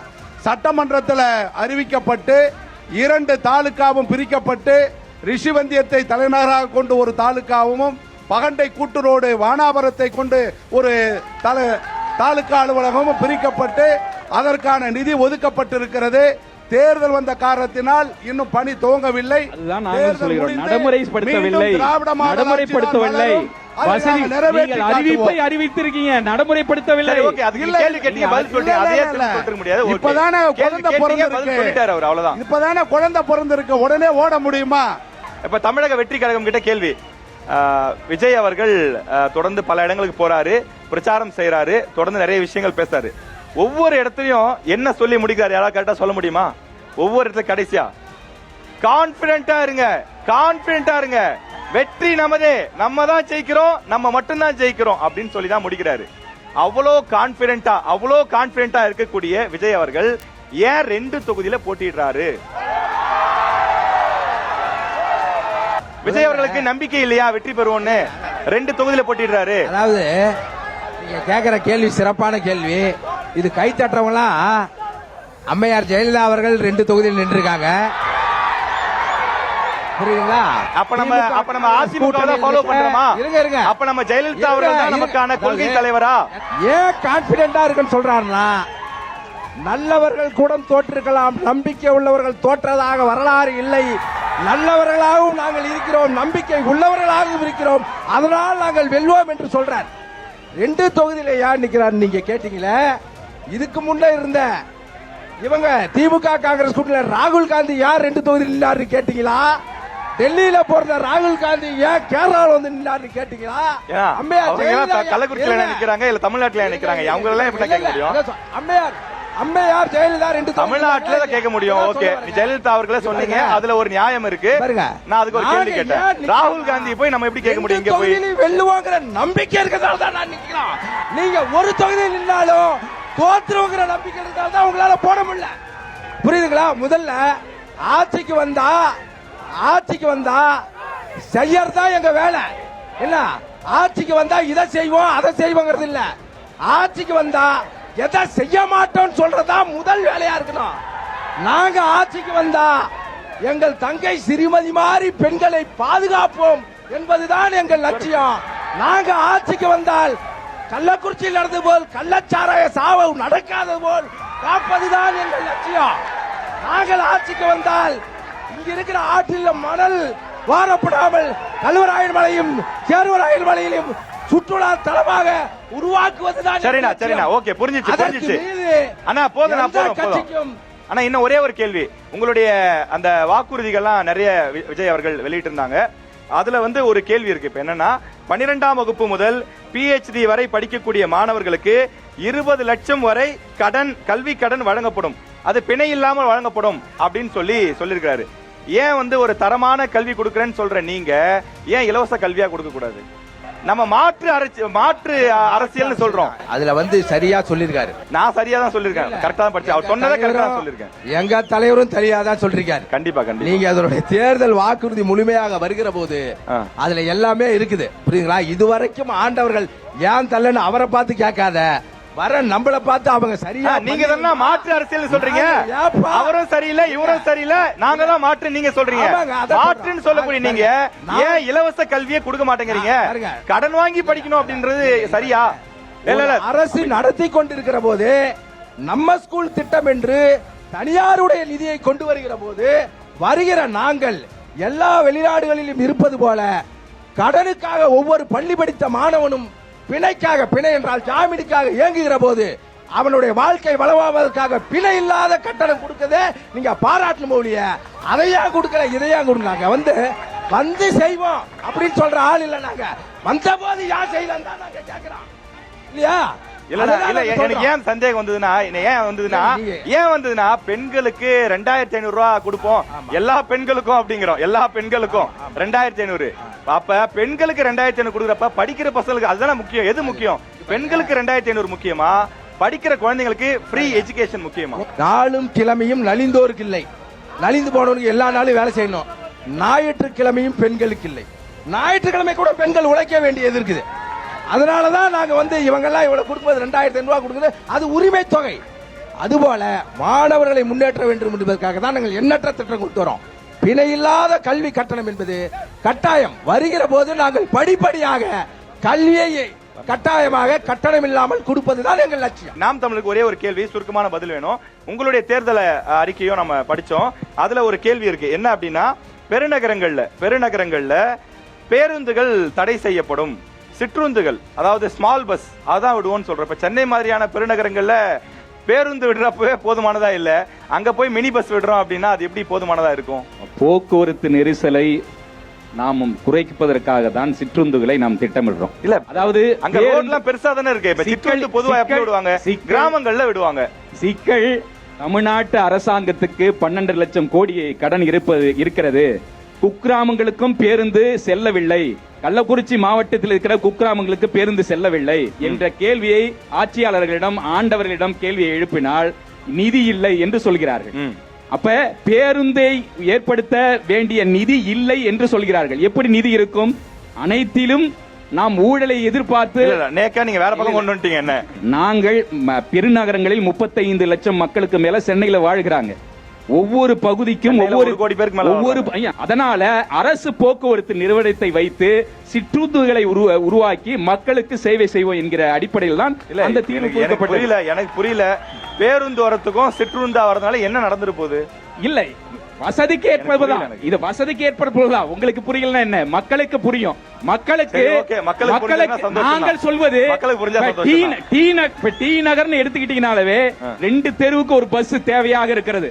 சட்டமன்றத்தில் அறிவிக்கப்பட்டு 2 தாலுகாவும் பிரிக்கப்பட்டு ரிஷிவந்தியத்தை தலைநகராக கொண்டு ஒரு தாலுகாவும், பகண்டை கூட்டுரோடு வானாபுரத்தை கொண்டு ஒரு தாலுகா அலுவலகமும் பிரிக்கப்பட்டு அதற்கான நிதி ஒதுக்கப்பட்டிருக்கிறது. தேர்தல் வந்த காரணத்தினால் இன்னும் பணி துவங்கவில்லை. நடைமுறைப்படுத்தவில்லை. அறிவிப்பை அறிவித்திருக்கீங்க, நடைமுறைப்படுத்தவில்லை. இப்பதானே குழந்தை பிறந்திருக்கு, உடனே ஓட முடியுமா? இப்ப தமிழக வெற்றி கழகம் கிட்ட கேள்வி. விஜய் அவர்கள் தொடர்ந்து பல இடங்களுக்கு போறாரு, பிரச்சாரம் செய்யறாரு, தொடர்ந்து நிறைய விஷயங்கள் பேசுறாரு. ஒவ்வொரு இடத்துலயும் என்ன சொல்லி முடிக்கிறாரு? யாராவது கரெக்டா சொல்ல முடியுமா? ஒவ்வொரு இடத்துல கடைசியா கான்பிடென்டா இருங்க, கான்பிடென்டா இருங்க, வெற்றி நமதே, நம்ம தான் ஜெயிக்கிறோம், நம்ம மட்டும் தான் ஜெயிக்கிறோம் அப்படின்னு சொல்லி தான் முடிக்கிறாரு. அவ்வளோ கான்பிடென்டா இருக்கக்கூடிய விஜய் அவர்கள் ஏன் 2 தொகுதியில போட்டிடுறாரு? விஜய் அவர்களுக்கு நம்பிக்கை இல்லையா வெற்றி பெறுவோம்னு 2 தொகுதியில போட்டிடுறாரு? அதாவது நீங்க கேக்குற கேள்வி சிறப்பான கேள்வி. இது கை தட்டுறவங்களாம் அம்மையார் ஜெயலலிதா அவர்கள் 2 தொகுதியில் நின்றுருக்காங்க. புரியுதுங்களா? அப்ப நம்ம அதிமுகவை ஃபாலோ பண்றோமா? இருங்க. அப்ப நம்ம ஜெயலலிதா அவர்கள் தான் நமக்கான கொள்கை தலைவரா? ஏன் கான்பிடென்டா இருக்குன்னு சொல்றாருன்னா, நல்லவர்கள் கூட தோற்றிருக்கலாம், நம்பிக்கை உள்ளவர்கள் தோற்றதாக வரலாறு இல்லை. நல்லவர்களாகவும் நாங்கள் இருக்கிறோம், நம்பிக்கை உள்ளவர்களாகவும் இருக்கிறோம், அதனால் நாங்கள் வெல்வோம் என்று சொல்றார். 2 தொகுதியில யார் நிக்கிறார் நீங்க கேட்டீங்களே. இதுக்கு முன்னே இருந்த இவங்க திமுக காங்கிரஸ் கூட்டணியில ராகுல் காந்தி யார் 2 தொகுதியில் நின்னாரு கேட்டீங்களா? டெல்லியில போற ராகுல் காந்தி ஏன் கேரளால வந்து நின்னாரு கேட்டீங்களா? கள்ளக்குறிச்சியில நிக்கிறாங்க இல்ல தமிழ்நாட்டுல நிக்கிறாங்க, அவங்க எல்லாம் எப்படி கேட்க முடியும்? அம்மையார் ஜெயலலிதா 2 தமிழ்நாட்டுல தான் கேட்க முடியும். ஓகே, ஜெயலலிதா அவர்களே சொன்னீங்க, அதுல ஒரு நியாயம் இருக்கு. நான் அதுக்கு ஒரு கேள்வி கேட்டேன். ராகுல் காந்தி போய் நம்ம எப்படி கேட்க முடியும்? இங்க போய் வெல்லுவாங்கிற நம்பிக்கை இருக்கிறதால தான் நான் நிக்கிறேன். நீங்க ஒரு தொகுதியில் நின்னாலும் தோத்துருங்கிற நம்பிக்கை இருக்கிறதால தான் உங்களால போட முடியல. புரியுதுங்களா? முதல்ல ஆட்சிக்கு வந்தா செய்யறதா எங்க வேலை. என்ன ஆட்சிக்கு வந்தா இதை செய்வோம் அதை செய்வோங்கிறது இல்ல. ஆட்சிக்கு வந்தா எதை செய்ய மாட்டோம் சொல்றதா முதல் வேலையா இருக்கணும். நாங்க ஆட்சிக்கு வந்தா எங்கள் தங்கை சிறுமதி மாதிரி பெண்களை பாதுகாப்போம் என்பதுதான் எங்கள் லட்சியம். நாங்க ஆட்சிக்கு வந்தால் கள்ளக்குறிச்சியில் நடந்தது போல் கள்ளச்சாராய சாவு நடக்காதது போல் காப்பதுதான் எங்கள் லட்சியம். நாங்கள் ஆட்சிக்கு வந்தால் இங்க இருக்கிற ஆற்றில் மணல் வாரப்படாமல் கல்வராயன் மலையும் சேர்வராயன் மலையிலும் சுற்றுலா தலமாக உருவாக்குவதுதான். சரிண்ணா சரிண்ணா, ஓகே, புரிஞ்சிச்சு. அண்ணா போதும். ஆனா இன்னும் ஒரே ஒரு கேள்வி. உங்களுடைய அந்த வாக்குறுதிகள்லாம் நிறைய விஜய் அவர்கள் வெளியிட்டு இருந்தாங்க. அதுல வந்து ஒரு கேள்வி இருக்கு. இப்ப என்னன்னா 12ஆம் வகுப்பு முதல் PhD வரை படிக்கக்கூடிய மாணவர்களுக்கு 20 லட்சம் வரை கல்வி கடன் வழங்கப்படும், அது பிணை இல்லாமல் வழங்கப்படும் அப்படின்னு சொல்லியிருக்காரு. ஏன் வந்து ஒரு தரமான கல்வி கொடுக்கறேன்னு சொல்ற நீங்க ஏன் இலவச கல்வியா கொடுக்க கூடாது? நம்ம மாற்று அரசியல் சொல்றோம். அதுல வந்து சரியா சொல்லிருக்காரு. நான் சரியா தான் சொல்லிருக்கேன், கரெக்டா தான் படிச்சேன். அவர் சொன்னதை கரெக்டா தான் சொல்லிருக்கேன். எங்க தலைவரும் சரியா தான் சொல்லிருக்காரு. கண்டிப்பா. நீங்க அதனுடைய தேர்தல் வாக்குறுதி முழுமையாக வருகிற போது அதுல எல்லாமே இருக்குது. புரியுதுங்களா? இதுவரைக்கும் ஆண்டவர்கள் ஏன் தள்ளன்னு அவரை பார்த்து கேட்காத, வர நம்மள பார்த்து அவங்க சரியா. நீங்க தான் மாற்று அரசியல் சொல்றீங்க. அவரும் சரியில்லை இவரும் சரியில்லை, நாங்க தான் மாற்று நீங்க சொல்றீங்க. மாற்றுன்னு சொல்லக்கூடிய நீங்க ஏன் இலவச கல்வியை கொடுக்க மாட்டேங்கிறீங்க? கடன் வாங்கி படிக்கணும் அப்படின்றது சரியா? இல்ல அரசு நடத்தி கொண்டிருக்கிற போது நம்ம ஸ்கூல் திட்டம் என்று தனியாருடைய நிதியை கொண்டு வருகிற போது வருகிற நாங்கள் எல்லா வெளிநாடுகளிலும் இருப்பது போல கடனுக்காக ஒவ்வொரு பள்ளி படித்த மாணவனும் பிணை என்றால் ஜாமீனுக்காக இயங்குகிற போது அவனுடைய வாழ்க்கை வளமாவதற்காக பிணை இல்லாத கட்டணம் கொடுக்கதே நீங்க பாராட்டணும் ஒழிய அதையா கொடுக்கல இதையா கொடுங்க. வந்து செய்வோம் அப்படின்னு சொல்ற ஆள் இல்ல. நாங்க வந்த போது யார் செய்யலாம் தான் நாங்க கேட்கிறோம் இல்லையா? எனக்கு ஏன் சந்தேகம் வந்ததுன்னா பெண்களுக்கு 2500 ரூபாய் கொடுப்போம், எல்லா பெண்களுக்கும் அப்படிங்கிறோம். எல்லா பெண்களுக்கும் 2500. அப்ப பெண்களுக்கு 2500 கொடுக்குறப்ப படிக்கிற பசங்களுக்கு அதுதானே முக்கியம். எது முக்கியம்? பெண்களுக்கு 2500 முக்கியமா, படிக்கிற குழந்தைங்களுக்கு ஃப்ரீ எஜுகேஷன் முக்கியமா? நாளும் கிழமையும் நலிந்தோருக்கு இல்லை, நலிந்து போனவனுக்கு எல்லா நாளும் வேலை செய்யணும். ஞாயிற்றுக்கிழமையும் பெண்களுக்கு இல்லை. ஞாயிற்றுக்கிழமை கூட பெண்கள் உழைக்க வேண்டியது இருக்குது. அதனாலதான் நாங்க இவங்கெல்லாம் இவ்வளவு கொடுக்கும்போது 2500 ரூபாய் கொடுக்குது, அது உரிமை தொகை. அதுபோல மாணவர்களை முன்னேற்ற வேண்டும் என்பதற்காக தான் நாங்கள் எண்ணற்ற திட்டம் கொடுத்து வரோம். பிணை இல்லாத கல்வி கட்டணம் என்பது கட்டாயம் வருகிற போது நாங்கள் படிப்படியாக கல்வியை கட்டாயமாக கட்டணம் இல்லாமல் கொடுப்பதுதான் எங்கள் லட்சியம். நாம் தமிழுக்கு ஒரே ஒரு கேள்வி, சுருக்கமான பதில் வேணும். உங்களுடைய தேர்தல் அறிக்கையும் நம்ம படிச்சோம். அதுல ஒரு கேள்வி இருக்கு. என்ன அப்படின்னா, பெருநகரங்கள்ல பேருந்துகள் தடை செய்யப்படும், சிற்றுந்துகள் அதாவது ஸ்மால் பஸ் அதான் விடுவோம்னு சொல்றப்ப சென்னை மாதிரியான பெருநகரங்கள்ல பேருந்து விடுறப்பவே போதுமானதா இல்ல, அங்க போய் மினி பஸ் விடுறோம் அப்படின்னா அது எப்படி போதுமானதா இருக்கும்? போக்குவரத்து நெரிசலை நாமும் குறைப்பதற்காக தான் சிற்றுந்துகளை நாம் திட்டமிடுறோம். இல்ல அதாவது அங்க ரோட்லாம் பெருசா தானே இருக்கு. இப்ப சிற்றுந்து பொதுவா எப்படி விடுவாங்க? கிராமங்கள்ல விடுவாங்க. சிக்கல் தமிழ்நாட்டு அரசாங்கத்துக்கு 12 லட்சம் கோடி கடன் இருக்கிறது. குக்கிராமங்களுக்கும் பேருந்து செல்லவில்லை, கள்ளக்குறிச்சி மாவட்டத்தில் இருக்கிற குக்கிராமங்களுக்கு பேருந்து செல்லவில்லை என்ற கேள்வியை ஆட்சியாளர்களிடம் ஆண்டவர்களிடம் கேள்வியை எழுப்பினால் நிதி இல்லை என்று சொல்கிறார்கள். அப்ப பேருந்தை ஏற்படுத்த வேண்டிய நிதி இல்லை என்று சொல்கிறார்கள். எப்படி நிதி இருக்கும்? அனைத்திலும் நாம் ஊழலை எதிர்பார்த்து நீங்க வேற பக்கம் கொண்டு வந்துட்டீங்க. என்ன நாங்கள் பெருநகரங்களில் 35 லட்சம் மக்களுக்கு மேல சென்னையில வாழ்கிறாங்க. ஒவ்வொரு பகுதிக்கும் ஒவ்வொரு கோடி பேருக்கு அதனால அரசு போக்குவரத்து நிறுவனத்தை வைத்து சிற்றுந்துகளை உருவாக்கி மக்களுக்கு சேவை செய்வோம் என்கிற அடிப்படையில் தான் அந்த தீர்வு புரியல. எனக்கு புரியல. பேருந்து வரத்துக்கும் சிற்றுந்தா வரதுனால என்ன நடந்துட்டு போகுது? இல்லை, வசதிக்கு ஏற்படுவதுதான் இது, வசதிக்கு ஏற்படுவதுதான். உங்களுக்கு புரியலன்னா என்ன, மக்களுக்கு புரியும். மக்களுக்கு சரி, okay. மக்களுக்கு புரிஞ்சதுன்னா சந்தோஷம் தான். நாங்கள் சொல்வது மக்களுக்கு புரிஞ்சா இப்ப சந்தோஷம் டி நகர்னு எடுத்துக்கிட்டீங்கனாலே 2 தெருவுக்கு ஒரு பஸ் தேவையாக இருக்கிறது.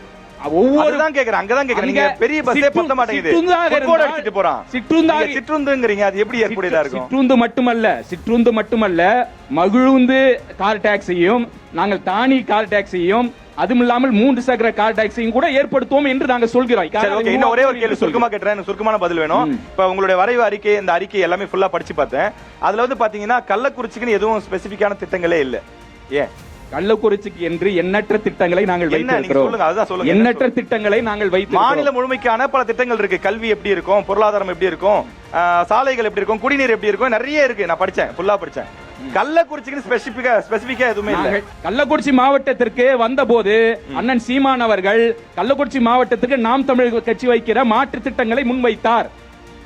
ஒவ்வொரு அதுதான் கேக்குறேன், அங்கதான் கேக்குறேன். நீங்க பெரிய பஸ்ஸே பத்த மாட்டேங்குது, ஃபுட்போர்ட் அடிச்சிட்டு போறான். சிற்றுந்துங்கறீங்க, அது எப்படி ஏற்புடையதா இருக்கும்? சிற்றுந்து மட்டுமல்ல மகிழுந்து கார் டாக்ஸியும் நாங்கள் தானி கார் டாக்ஸியும் அதுவும் இல்லாமல் 3 சக்கர கார் டாக்ஸியும் கூட ஏற்படுத்துவோம் என்று நாங்கள் சொல்கிறோம். சரி, ஓகே. இன்னும் ஒரே ஒரு கேள்வி சுருக்கமா கேட்றேன், எனக்கு சுருக்கமான பதில் வேணும். இப்ப உங்களுடைய வரைவு அறிக்கை, இந்த அறிக்கை எல்லாமே ஃபுல்லா படிச்சு பார்த்தேன். அதுல வந்து பாத்தீங்கன்னா கள்ளக்குறிச்சிக்குன்னு எதுவும் ஸ்பெசிபிக்கான திட்டங்களே இல்ல. ஏன்? கள்ளக்குறிச்சிக்கு என்று எண்ணற்ற திட்டங்களை நாங்கள் வைத்திருக்கிறோம். எண்ணற்ற திட்டங்களை நாங்கள் வைத்திருக்கிறோம். மாநில முழுமைக்கான பல திட்டங்கள் இருக்கு. கல்வி எப்படி இருக்கும், பொருளாதாரம் எப்படி இருக்கும், சாலைகள் எப்படி இருக்கும், குடிநீர் எப்படி இருக்கும், நிறைய இருக்கு. நான் படிச்சேன், ஃபுல்லா படிச்சேன். கள்ளக்குறிச்சிக்கு ஸ்பெசிபிக்கா எதுவுமே இல்ல. கள்ளக்குறிச்சி மாவட்டத்திற்கு வந்தபோது அண்ணன் சீமான் அவர்கள் கள்ளக்குறிச்சி மாவட்டத்துக்கு நாம் தமிழ் கட்சி வைக்கிற மாற்று திட்டங்களை முன்வைத்தார்.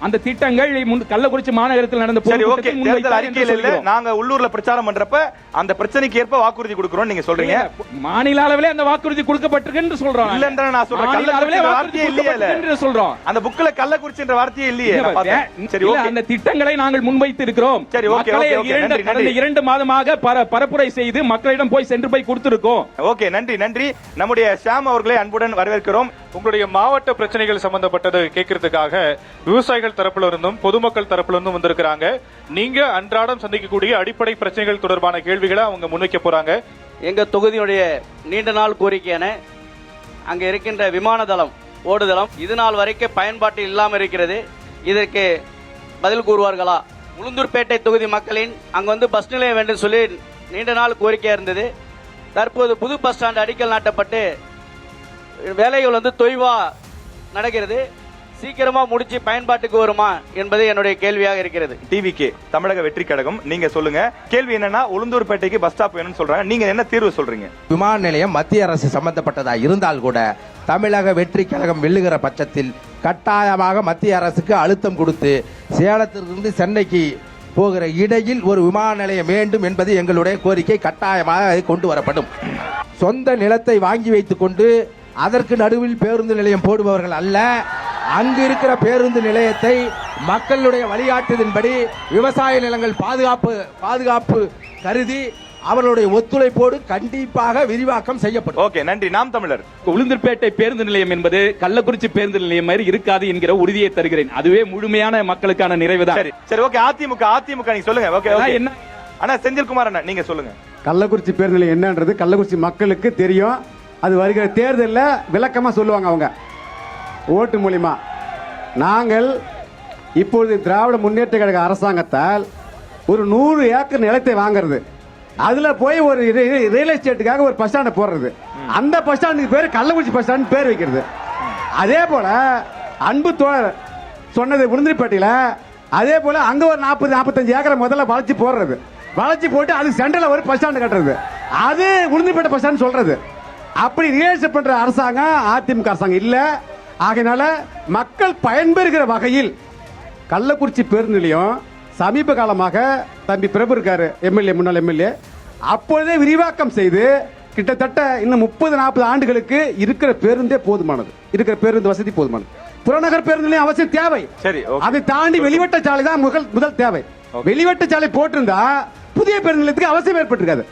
அந்த திட்டங்கள் கள்ளக்குறிச்சி மாநகரத்தில் நடந்த தேர்தல் அறிக்கையில் இல்ல. நாங்க உள்ளூர்ல பிரச்சாரம் பண்றப்ப அந்த பிரச்சனைக்கு ஏற்ப வாக்குறுதி கொடுக்கிறோம் நீங்க சொல்றீங்க. மாநில அளவிலே அந்த வாக்குறுதி கொடுக்கப்பட்டிருக்கு சொல்றோம். இல்ல நான் சொல்றேன், கள்ளக்குறிச்சி வார்த்தையே இல்லையே சொல்றோம். அந்த புக்ல கள்ளக்குறிச்சின்ற வார்த்தையே இல்லையே. சரி, ஓகே. அந்த திட்டங்களை நாங்கள் முன்வைத்து இருக்கிறோம். சரி, ஓகே. கடந்த 2 மாதமாக பரப்புரை செய்து மக்களிடம் சென்று போய் கொடுத்திருக்கோம். ஓகே, நன்றி. நம்முடைய ஷாம் அவர்களை அன்புடன் வரவேற்கிறோம். உங்களுடைய மாவட்ட பிரச்சனைகள் சம்பந்தப்பட்டது கேட்கறதுக்காக விவசாயிகள் தரப்புல இருந்தும் பொதுமக்கள் தரப்புல இருந்தும் வந்திருக்கிறாங்க. நீங்க அன்றாடம் சந்திக்கக்கூடிய அடிப்படை பிரச்சனைகள் தொடர்பான கேள்விகளை அவங்க முன்வைக்க போறாங்க. எங்க தொகுதியுடைய நீண்ட நாள் கோரிக்கையான அங்க இருக்கின்ற விமான தளம் ஓடுதளம் இது நாள் வரைக்கும் பயன்பாட்டில் இல்லாமல் இருக்கிறது. இதற்கு பதில் கூறுவார்களா? உளுந்தூர்பேட்டை தொகுதி மக்களின் அங்க வந்து பஸ் நிலையம் வேண்டும் சொல்லி நீண்ட நாள் கோரிக்கையா இருந்தது. தற்போது புது பஸ் ஸ்டாண்ட் அடிக்கல் நாட்டப்பட்டு வேலைகள் வந்து தொய்வா நடக்கிறது. சீக்கிரமா முடிச்சு பயன்பாட்டுக்கு வருமா என்பது என்னுடைய கேள்வியாக இருக்கிறது. டிவிகே தமிழக வெற்றி கழகம், நீங்க சொல்லுங்க. கேள்வி என்னன்னா, உளுந்தூர்பேட்டைக்கு பஸ் ஸ்டாப் வேணும்னு சொல்றாங்க, நீங்க என்ன தீர்வு சொல்றீங்க? விமான நிலையம் மத்திய அரசு சம்பந்தப்பட்டதா இருந்தால் கூட தமிழக வெற்றி கழகம் வெல்லுகிற பட்சத்தில் கட்டாயமாக மத்திய அரசுக்கு அழுத்தம் கொடுத்து சேலத்திலிருந்து சென்னைக்கு போகிற இடையில் ஒரு விமான நிலையம் வேண்டும் என்பது எங்களுடைய கோரிக்கை. கட்டாயமாக கொண்டு வரப்படும். சொந்த நிலத்தை வாங்கி வைத்துக் கொண்டு அதற்கு நடுவில் பேருந்து நிலையம் போடுபவர்கள் அல்ல. அங்கு இருக்கிற பேருந்து நிலையத்தை மக்களுடைய வழிகாட்டுதலின்படி விவசாய நிலங்கள் பாதுகாப்பு கருதி அவர்களுடைய ஒத்துழைப்போடு கண்டிப்பாக விரிவாக்கம் செய்யப்படும். ஓகே, நன்றி. நாம் தமிழர். உளுந்தூர்பேட்டை பேருந்து நிலையம் என்பது கள்ளக்குறிச்சி பேருந்து நிலையம் மாதிரி இருக்காது என்கிற உறுதியை தருகிறேன். அதுவே முழுமையான மக்களுக்கான நிறைவுதான். சரி, ஓகே. அதிமுக நீங்க சொல்லுங்க. ஓகே, என்ன அண்ணா செந்தில்குமார் அண்ணா நீங்க சொல்லுங்க. கள்ளக்குறிச்சி பேருந்து நிலையம் என்னன்றது கள்ளக்குறிச்சி மக்களுக்கு தெரியும். அது வருகிற தேர்தலில் விளக்கமா சொல்லுவாங்க அவங்க ஓட்டு மூலியமா. நாங்கள் இப்பொழுது திராவிட முன்னேற்ற கழக அரசாங்கத்தால் ஒரு 100 ஏக்கர் நிலத்தை வாங்குறது, அதுல போய் ஒரு ரியல் எஸ்டேட்டுக்காக ஒரு பஸ் ஸ்டாண்ட் போடுறது, அந்த பஸ் ஸ்டாண்டுக்கு பேர் கள்ளக்குறிச்சி பஸ் ஸ்டாண்ட் பேர் வைக்கிறது. அதே போல அன்பு தோழர் சொன்னது உளுந்தூர்பேட்டையில, அதே போல அங்க ஒரு 40-45 ஏக்கரை முதல்ல வளைச்சு போடுறது, வளைச்சு போட்டு அது சென்ட்ரல் ஒரு பஸ் ஸ்டாண்ட் கட்டுறது, அது உளுந்தூர்பேட்டை பஸ் ஸ்டாண்ட் சொல்றது. அப்படி ரியலைஸ் பண்ற அரசாங்கம் அதிமுக அரசாங்கம் இல்ல. ஆகையினால மக்கள் பயன்பெறுகிற வகையில் கள்ளக்குறிச்சி பேருந்து நிலையம் சமீப காலமாக தம்பி பிரபு இருக்காரு, எம்எல்ஏ, முன்னாள் எம்எல்ஏ, அப்பொழுதே விரிவாக்கம் செய்து கிட்டத்தட்ட இன்னும் 30-40 ஆண்டுகளுக்கு இருக்கிற பேருந்தே போதுமானது, இருக்கிற பேருந்து வசதி போதுமானது. புறநகர் பேருந்து நிலையம் அவசியம் தேவை. சரி, அதை தாண்டி வெளிவட்ட சாலை தான் முதல் தேவை. வெளிவட்ட சாலை போட்டிருந்தா புதிய பேருந்து நிலையத்துக்கு அவசியம் ஏற்பட்டிருக்காது.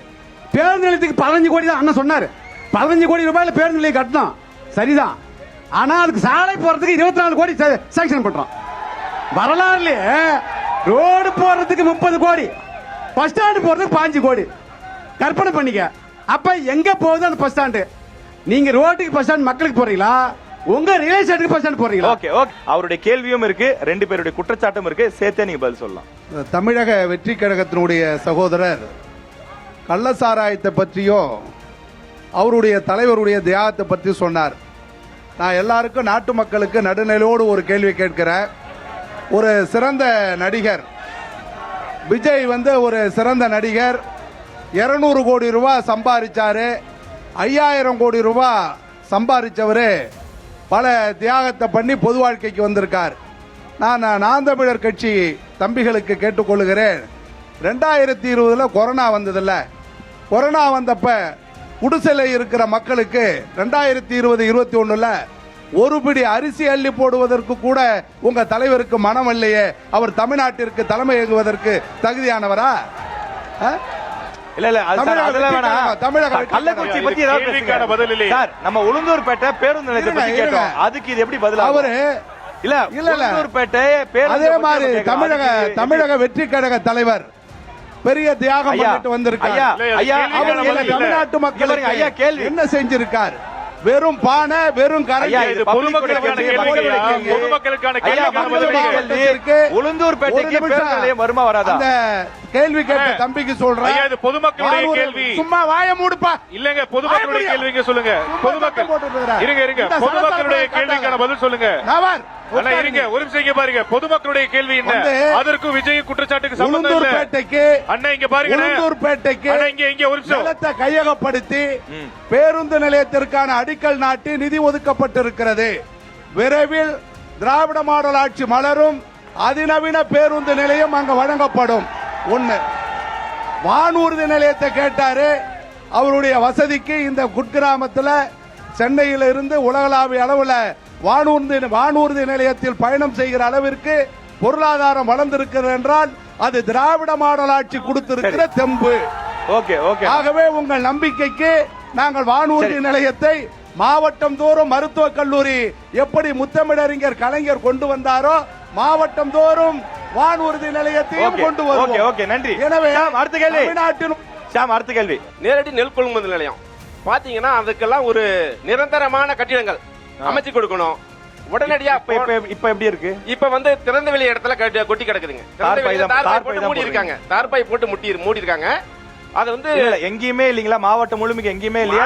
பேருந்து நிலையத்துக்கு 15 கோடி தான் அண்ணன் சொன்னாரு. 15 கோடி ரூபாயில பேருந்து நிலையம் கட்டணும், சரிதான். ஆனா அதுக்கு சாலை போறதுக்கு 24 கோடி சாங்ஷன் பண்றோம். வரலாறுலயே ரோடு போறதுக்கு 30 கோடி, பஸ் ஸ்டாண்ட் போறதுக்கு 5 கோடி. கற்பனை பண்ணிக்க. அப்ப எங்க போகுது அந்த பஸ் ஸ்டாண்டு? நீங்க ரோட்டுக்கு பஸ் ஸ்டாண்ட் மக்களுக்கு போறீங்களா, உங்க ரியல் எஸ்டேட்டுக்கு பஸ் ஸ்டாண்ட் போறீங்களா? ஓகே. அவருடைய கேள்வியும் இருக்கு, 2 பேருடைய குற்றச்சாட்டும் இருக்கு, சேர்த்தே நீங்க பதில் சொல்லலாம். தமிழக வெற்றி கழகத்தினுடைய சகோதரர் கள்ளசாராயத்தை பற்றியோ அவருடைய தலைவருடைய தியாகத்தை பற்றி சொன்னார். நான் எல்லாருக்கும், நாட்டு மக்களுக்கு நடுநிலையோடு ஒரு கேள்வி கேட்கிறேன். ஒரு சிறந்த நடிகர் விஜய் ஒரு சிறந்த நடிகர், 200 கோடி ரூபாய் சம்பாதிச்சாரு, 5000 கோடி ரூபாய் சம்பாதிச்சவரு பல தியாகத்தை பண்ணி பொது வாழ்க்கைக்கு வந்திருக்கார். நான் தமிழர் கட்சி தம்பிகளுக்கு கேட்டுக்கொள்கிறேன், 2020 கொரோனா வந்ததில்ல, கொரோனா வந்தப்ப குடிசையில் இருக்கிற மக்களுக்கு 2020-21 ஒரு பிடி அரிசி அள்ளி போடுவதற்கு கூட உங்க தலைவருக்கு மனம் இல்லையே. அவர் தமிழ்நாட்டிற்கு தலைமை ஏகுவதற்கு தகுதியானவரா? இல்ல இல்ல அது சார், தமிழக அதெல்லாம் வெற்றி வேணாம். கழகம், தமிழக வெற்றி கள்ளக்குறிச்சி பத்தி ஏதாவது கேள்விக்கான பேசுங்க. பதில் இல்லையே. சார், நம்ம உளுந்தூர்பேட்டை பேருந்து நிலையத்தை பத்தி இருங்க, கேட்டோம். இருங்க. அதுக்கு இது எப்படி பதில் அவரு இல்ல இல்ல, இல்ல. உளுந்தூர்பேட்டை பேருந்து அதே பத்தி மாதிரி நம்ம கேட்கிறோம். தமிழக வெற்றி கழக தலைவர் பெரிய தியாகம் ஐயா, பண்ணிட்டு வந்திருக்காரு. ஐயா, இல்ல, ஐயா, கேள்விக்கான அவர் பதில் இல்ல. தமிழ்நாட்டு இங்க பாருங்க, மக்களுக்கு ஐயா, கேள்வி. என்ன செஞ்சிருக்கார்? வெறும் பானை, வெறும் கரண்டி. ஐயா, இது இது பொதுமக்களுக்கான public கேள்வியா? கேள்வி. பொதுமக்களுக்கான ஐயா, கேள்விக்கான பதில் மக்களுடைய இல்லையே. கேள்வி. உளுந்தூர்பேட்டைக்கு ஒரு நிமிஷம். பேருந்து நிலையம் வருமா வராதா? அந்த கேள்வி கேட்ட தம்பிக்கு சொல்றேன். ஐயா, இது பொதுமக்களுடைய கேள்வி. சும்மா வாய மூடுப்பா. இல்லங்க, பொதுமக்களுடைய கேள்விங்க சொல்லுங்க. பொதுமக்கள் இருங்க பொதுமக்களுடைய கேள்விக்கான பதில் சொல்லுங்க. அண்ணா இருங்க, ஒரு நிமிஷம் இங்க பாருங்க. பொதுமக்களுடைய கேள்வி என்ன? அதற்கும் விஜய் குற்றச்சாட்டுக்கு சம்பந்தம் இல்ல. உளுந்தூர்பேட்டைக்கு அண்ணா இங்க பாருங்க. உளுந்தூர்பேட்டைக்கு அண்ணா இங்க ஒரு நிமிஷம். நிலத்தை கையகப்படுத்தி பேருந்து நிலையத்திற்கான அடிக்கல் நாட்டி நிதி ஒதுக்கப்பட்டிருக்கிறது. விரைவில் திராவிட மாடல் ஆட்சி மலரும். அதிநவீன பேருந்து நிலையம் அங்க வழங்கப்படும். ஒண்ணு. வானூர்தி நிலையத்தை கேட்டாரு. அவருடைய வசதிக்கு இந்த குட்கிராமத்தில் சென்னையில இருந்து உலகளாவிய அளவில் வானூர்தி நிலையத்தில் பயணம் செய்கிற அளவிற்கு பொருளாதாரம் வளர்ந்திருக்கிறது என்றால் அது திராவிட மாடல் ஆட்சி கொடுத்திருக்கிற தெம்பு. Okay okay. ஆகவே உங்கள் நம்பிக்கைக்கு நாங்கள் வானூர்தி நிலையத்தை மாவட்டம் தோறும் மருத்துவக் கல்லூரி எப்படி முத்தமிழறிஞர் கலைஞர் கொண்டு வந்தாரோ மாவட்டம் தோறும் வானூர்தி நிலையத்தையும் ஓகே, கொண்டு ஓகே, வருவோம். ஓகே, நன்றி. எனவே சாம், அடுத்த கேள்வி. தமிழ்நாட்டின் சாம், அடுத்த கேள்வி. நேரடி நெல் கொள்முதல் நிலையம் பாத்தீங்கன்னா அதுக்கெல்லாம் ஒரு நிரந்தரமான கட்டிடங்கள் அமைச்சு கொடுக்கணும். உடனடியா இப்ப எப்படி இருக்கு? இப்ப வந்து திறந்த வெளி இடத்துல கொட்டி கிடக்குதுங்க. தார்பாய் போட்டு மூடி இருக்காங்க. தார்பாய் போட்டு மூடி இருக்காங்க. அது வந்து எங்கேயுமே இல்லீங்களா? மாவட்டம் முழுமைக்கு எங்கேயுமே இல்லையா?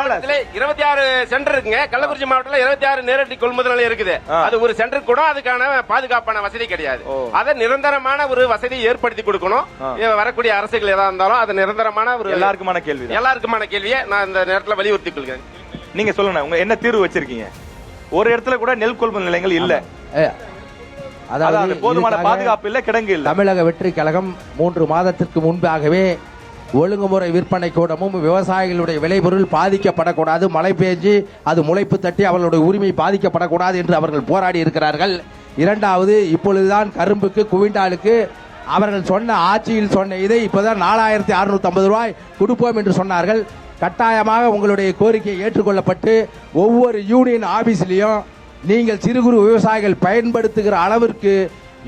26 சென்டர் இருக்குங்க. கள்ளக்குறிச்சி மாவட்டத்தில் 26 நேரடி கொள்முதல் நிலையம் இருக்குது. அது ஒரு சென்டர் கூட அதுக்கான பாதுகாப்பான வசதி கிடையாது. அதை நிரந்தரமான ஒரு வசதியை ஏற்படுத்தி கொடுக்கணும். வரக்கூடிய அரசுகள் ஏதா இருந்தாலும் அது நிரந்தரமான ஒரு எல்லாருக்குமான கேள்வியை நான் இந்த நேரத்தில் வலியுறுத்தி கொள்கிறேன். நீங்க சொல்லுங்க, உங்க என்ன தீர்வு வச்சிருக்கீங்க? ஒரு இடத்துல கூட நெல் கொள்முதல் நிலையங்கள் இல்ல. அதாவது போதுமான பாதுகாப்பு இல்ல, கிடங்கு இல்ல. தமிழக வெற்றி கழகம் 3 மாதத்திற்கு முன்பாகவே ஒழுங்குமுறை விற்பனை கூடமும் விவசாயிகளுடைய விளைபொருள் பாதிக்கப்படக்கூடாது, மழை பெய்ஞ்சு அது முளைப்பு தட்டி அவர்களுடைய உரிமை பாதிக்கப்படக்கூடாது என்று அவர்கள் போராடி இருக்கிறார்கள். இரண்டாவது, இப்பொழுதுதான் கரும்புக்கு குவிண்டாலுக்கு அவர்கள் சொன்ன ஆட்சியில் சொன்ன இதை இப்போதான் 4650 ரூபாய் கொடுப்போம் என்று சொன்னார்கள். கட்டாயமாக உங்களுடைய கோரிக்கை ஏற்றுக்கொள்ளப்பட்டு ஒவ்வொரு யூனியன் ஆபீஸ்லயும் நீங்கள் சிறு குறு விவசாயிகள் பயன்படுத்துகிற அளவிற்கு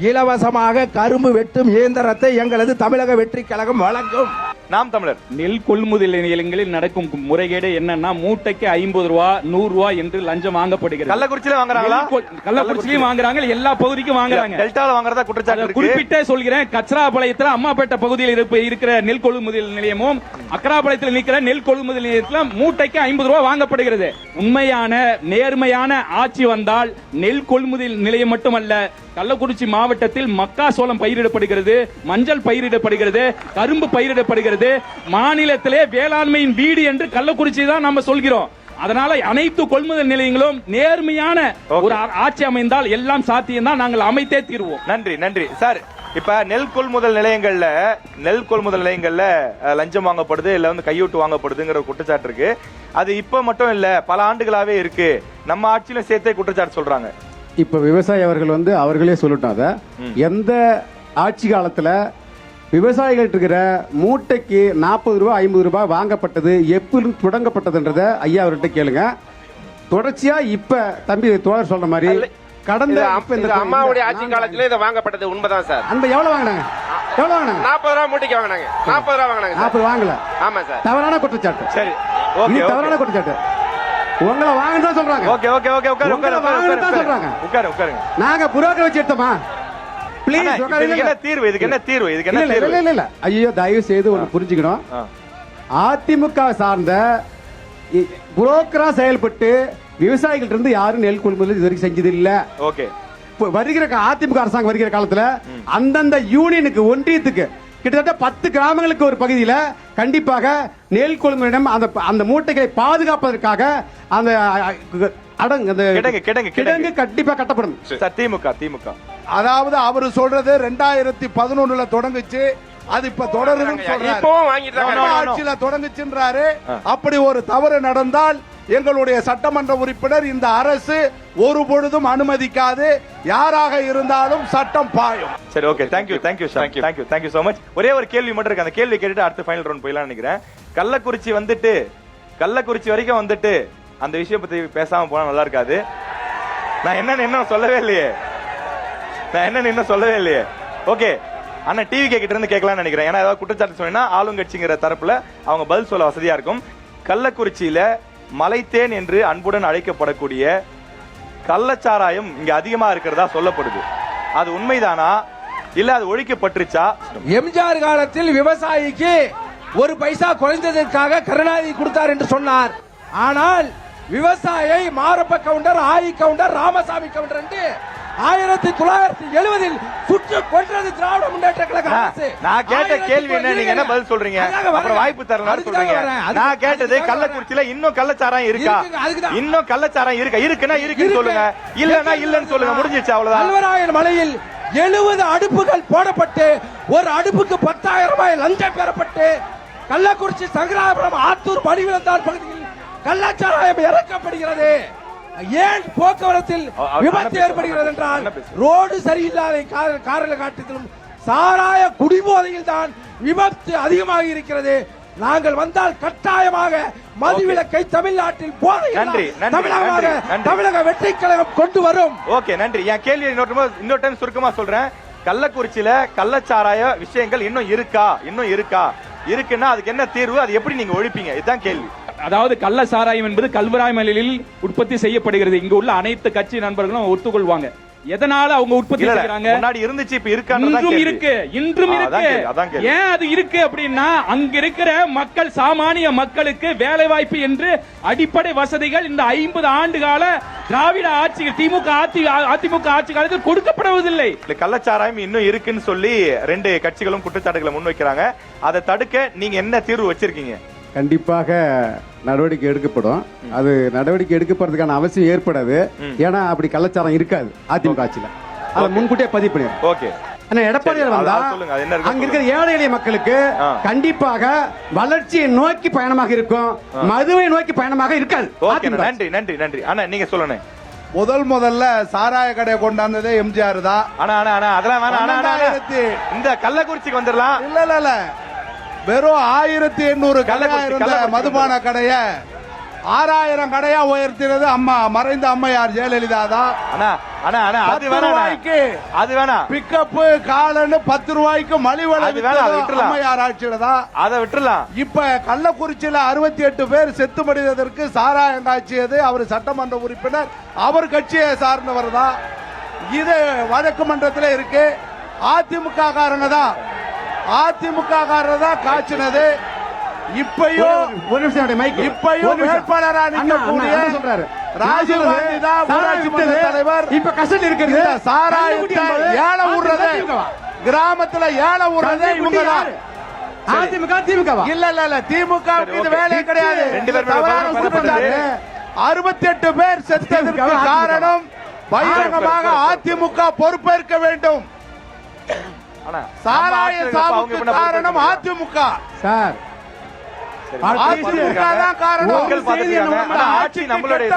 இலவசமாக கரும்பு வெட்டும் இயந்திரத்தை எங்களது தமிழக வெற்றி கழகம் வழங்கும். நாம் தமிழர். நெல் கொள்முதல் நிலையங்களில் நடக்கும் முறைகேடு என்னன்னா, மூட்டைக்கு 50 ரூபா 100 ரூபா என்று லஞ்சம் வாங்கப்படுகிறது. கள்ளக்குறிச்சியில வாங்குறாங்களா? கள்ளக்குறிச்சியிலும் வாங்குறாங்க, எல்லா பகுதிக்கும் வாங்குறாங்க. டெல்டால வாங்குறதா குற்றச்சாட்டு இருக்கு. குறிப்பிட்டே சொல்கிறேன், கச்சராபாளையத்தில் அம்மாப்பேட்டை பகுதியில் இருக்கிற நெல் கொள்முதல் நிலையமும் அக்கராபாளையத்தில் நிற்கிற நெல் கொள்முதல் நிலையத்தில் மூட்டைக்கு 50 ரூபா வாங்கப்படுகிறது. உண்மையான நேர்மையான ஆட்சி வந்தால் நெல் கொள்முதல் நிலையம் மட்டுமல்ல, கள்ளக்குறிச்சி மாவட்டத்தில் மக்காசோளம் பயிரிடப்படுகிறது, மஞ்சள் பயிரிடப்படுகிறது, கரும்பு பயிரிடப்படுகிறது. மாநிலத்திலே வேளாண்மையின் வீடு என்று கள்ளக்குறிச்சி தான் நம்ம சொல்கிறோம். அதனால அனைத்து கொள்முதல் நிலையங்களும் நேர்மையான ஒரு ஆட்சி அமைந்தால் எல்லாம் சாத்தியம் தான், நாங்கள் அமைத்தே தீர்வோம். நன்றி நன்றி சார். இப்ப நெல் கொள்முதல் நிலையங்கள்ல லஞ்சம் வாங்கப்படுது, இல்ல வந்து கையூட்டு வாங்கப்படுதுங்கிற குற்றச்சாட்டு இருக்கு. அது இப்ப மட்டும் இல்ல, பல ஆண்டுகளாவே இருக்கு. நம்ம ஆட்சியிலும் சேர்த்தே குற்றச்சாட்டு சொல்றாங்க. இப்ப விவசாயி அவர்கள் வந்து அவர்களே சொல்லிட்டாங்க, எந்த ஆட்சி காலத்துல விவசாயிகள் இருக்கிற மூட்டைக்கு 40 ரூபாய் 50 ரூபாய் வாங்கப்பட்டது, எப்படி தொடங்கப்பட்டதுன்றத ஐயா அவர்கிட்ட கேளுங்க. தொடர்ச்சியா இப்ப தம்பி தோழர் சொல்ற மாதிரி கடந்த அம்மாவுடைய ஆட்சி காலத்துல இதை வாங்கப்பட்டது உண்மைதான் சார். அந்த எவ்வளவு வாங்கினாங்க? 40 ரூபாய் மூட்டைக்கு வாங்கினாங்க. 40 ரூபாய் வாங்கினாங்க. 40 வாங்கல. ஆமா சார். தவறான குற்றச்சாட்டு. சரி, ஓகே, தவறான குற்றச்சாட்டு. உங்களை வாங்கதான் சொல்றாங்க. ஓகே ஓகே ஓகே, உட்காருங்க. நாங்க புரோக்கர் வச்சு எடுத்தோமா? ப்ளீஸ் இதுக்கு என்ன தீர்வு? இல்ல ஐயோ, தயவு செய்து ஒன்று புரிஞ்சுக்கணும். அதிமுக சார்ந்த புரோக்கரா செயல்பட்டு விவசாயிகள் இருந்து யாரும் நெல் கொள்முதல் இதுவரைக்கும் செஞ்சது இல்ல. ஓகே. வருகிற அதிமுக அரசாங்கம் வருகிற காலத்துல அந்தந்த யூனியனுக்கு ஒன்றியத்துக்கு கிட்டத்தட்ட 10 கிராமங்களுக்கு ஒரு பகுதியில கண்டிப்பாக நெல் கொள்முதலிடம் அந்த மூட்டைகளை பாதுகாப்பதற்காக அந்த கிடங்கு கண்டிப்பா கட்டப்படும். திமுக அதாவது அவர் சொல்றது 2011 தொடங்குச்சு, அது இப்ப தொடருதுன்னு சொல்றாரு. ஆட்சியில தொடங்குச்சுன்றாரு. அப்படி ஒரு தவறு நடந்தால் எங்களுடைய சட்டமன்ற உறுப்பினர் இந்த அரசு ஒரு பொழுதும் அனுமதிக்காது. யாராக இருந்தாலும் சட்டம் பாயும். சரி, ஓகே, தேங்க்யூ so much. ஒரே ஒரு கேள்வி மட்டும் இருக்கு, அந்த கேள்வி கேட்டுட்டு அடுத்த ஃபைனல் ரவுண்ட் போயிடலாம் நினைக்கிறேன். கள்ளக்குறிச்சி வரைக்கும் வந்துட்டு அந்த விஷயம் பத்தி பேசாம போனா நல்லா இருக்காது. நான் என்னன்னு இன்னும் சொல்லவே இல்லையே. ஓகே அண்ணா, டிவி கிட்ட இருந்து கேட்கலாம்னு நினைக்கிறேன். ஏன்னா ஏதாவது குற்றச்சாட்டு சொன்னா ஆளுங்கட்சிங்கிற தரப்புல அவங்க பதில் சொல்ல வசதியா இருக்கும். கள்ளக்குறிச்சியில மலைத்தேன் என்று அன்புடன் அழைக்கப்படக்கூடிய கள்ளச்சாராயம் இங்க அதிகமா இருக்கிறதா சொல்லப்படுது. அது உண்மைதானா இல்ல அது ஒழிக்கப்பட்டுருச்சா? எம்ஜிஆர் காலத்தில் விவசாயிக்கு ஒரு பைசா குறைந்ததற்காக கருணாநிதி கொடுத்தார் என்று சொன்னார். ஆனால் விவசாயியை மாரப்ப கவுண்டர், ஆயி கவுண்டர், ராமசாமி கவுண்டர் என்று 1970 சுற்று கொன்றது திராவிட முன்னேற்ற கழக அரசு. நான் கேட்ட கேள்வி என்ன, நீங்க என்ன பதில் சொல்றீங்க? அப்புறம் வாய்ப்பு தரலாம் சொல்றீங்க. நான் கேட்டது கள்ளக்குறிச்சியில இன்னும் கள்ளச்சாராயம் இருக்கா? இன்னும் கள்ளச்சாராயம் இருக்குன்னா இருக்குன்னு சொல்லுங்க, இல்லன்னா இல்லன்னு சொல்லுங்க, முடிஞ்சிச்சு, அவ்வளவுதான். கல்வராயன் மலையில் 70 அடுப்புகள் போடப்பட்டு ஒரு அடுப்புக்கு 10,000 ரூபாய் லஞ்சம் பெறப்பட்டு கள்ளக்குறிச்சி சங்கராபுரம் ஆத்தூர் மணிவிலந்தான் பகுதியில் கள்ளச்சாராயம் இறக்கப்படுகிறது. ஏன் போக்குவரத்தில் விபத்து ஏற்படுகிறது என்றால் ரோடு சரியில்லாத காரணத்திலும் சாராய குடிபோதையில் தான் விபத்து அதிகமாக இருக்கிறது. நாங்கள் வந்தால் கட்டாயமாக மதுவிலக்கை தமிழ்நாட்டில் தமிழக வெற்றி கழகம் கொண்டு வரும். ஓகே, நன்றி. என் கேள்வி இன்னொரு டைம் சுருக்கமா சொல்றேன். கள்ளக்குறிச்சியில கள்ளச்சாராய விஷயங்கள் இன்னும் இருக்கா? இருக்குன்னா அதுக்கு என்ன தீர்வு? அது எப்படி நீங்க ஒழிப்பீங்க? இதுதான் கேள்வி. அதாவது கள்ள சாராயம் என்பது கல்வராய் மலையில் உற்பத்தி செய்யப்படுகிறது. இங்க உள்ள அனைத்து கட்சி நண்பர்களும் ஒத்துக்கொள்வாங்க. எதனால அவங்க உற்பத்தி செய்யறாங்க? முன்னாடி இருந்துச்சு, இப்ப இன்றும் இருக்கு. ஏன் அது இருக்கு அப்படின்னா அங்க இருக்கிற மக்கள், சாமானிய மக்களுக்கு வேலை வாய்ப்பு என்று அடிப்படை வசதிகள் இந்த 50 ஆண்டு கால திராவிட ஆட்சிகள், அதிமுக ஆட்சி காலத்தில் கொடுக்கப்படுவதில்லை. கள்ளச்சாராயம் இன்னும் இருக்குன்னு சொல்லி 2 கட்சிகளும் குற்றச்சாட்டுகளை முன்வைக்கிறாங்க. அதை தடுக்க நீங்க என்ன தீர்வு வச்சிருக்கீங்க? கண்டிப்பாக நடவடிக்கை எடுக்கப்படும். அது நடவடிக்கை எடுக்கப்படுறதுக்கான அவசியம் ஏற்படாது. ஏன்னா அப்படி கள்ளச்சாரம் இருக்காது அதிமுக ஆட்சியில. அதை முன்கூட்டியே பதிவு பண்ணிடுறோம். ஓகே. எடப்பாடியார் வந்தா அங்க இருக்கிற ஏழை எளிய மக்களுக்கு கண்டிப்பாக வளர்ச்சியை நோக்கி பயணமாக இருக்கும், மதுவை நோக்கி பயணமாக இருக்காது. நன்றி. அண்ணா நீங்க சொல்லுங்க. முதல்ல சாராய கடை கொண்டாந்ததே எம்ஜிஆர் தான். அதெல்லாம் இந்த கள்ளக்குறிச்சிக்கு வந்துடலாம். இல்ல வெறும் 1800 கடையா இருந்த மதுபான கடைய 6000 கடையா உயர்த்தினது மறைந்த அம்மையார் ஜெயலலிதா தான். அது வேணாம். பிக்கப்பு காலன்னு 10 ரூபாய்க்கு மலிவளை அம்மையார் ஆட்சியில தான். அதை விட்டுலாம். இப்ப கள்ளக்குறிச்சியில 68 பேர் செத்து மடிந்ததற்கு சாராயம் காய்ச்சியது அவர் சட்டமன்ற உறுப்பினர், அவர் கட்சியை சார்ந்தவர் தான். இது வழக்கு மன்றத்தில் இருக்கு. அதிமுக காரங்க தான் காய்ச்சினது. இப்பயும் வேட்பாளரா நிற்கக்கூடிய ராஜீவ் காந்தி தான் ஊராட்சி மன்ற தலைவர். இப்ப கஷ்டம் இருக்கிறது. சாராயத்தை ஏழை விடுறதே, கிராமத்துல ஏழை விடுறதே இவங்க தான். திமுக இல்ல திமுக இது வேலையே கிடையாது. 68 பேர் செத்ததற்கு காரணம் பகிரங்கமாக அதிமுக பொறுப்பேற்க வேண்டும். சாராய சாவுக்கு காரணம் அதிமுக சார். அதிமுக தான் காரணம். ஆட்சி நம்மளுடையது.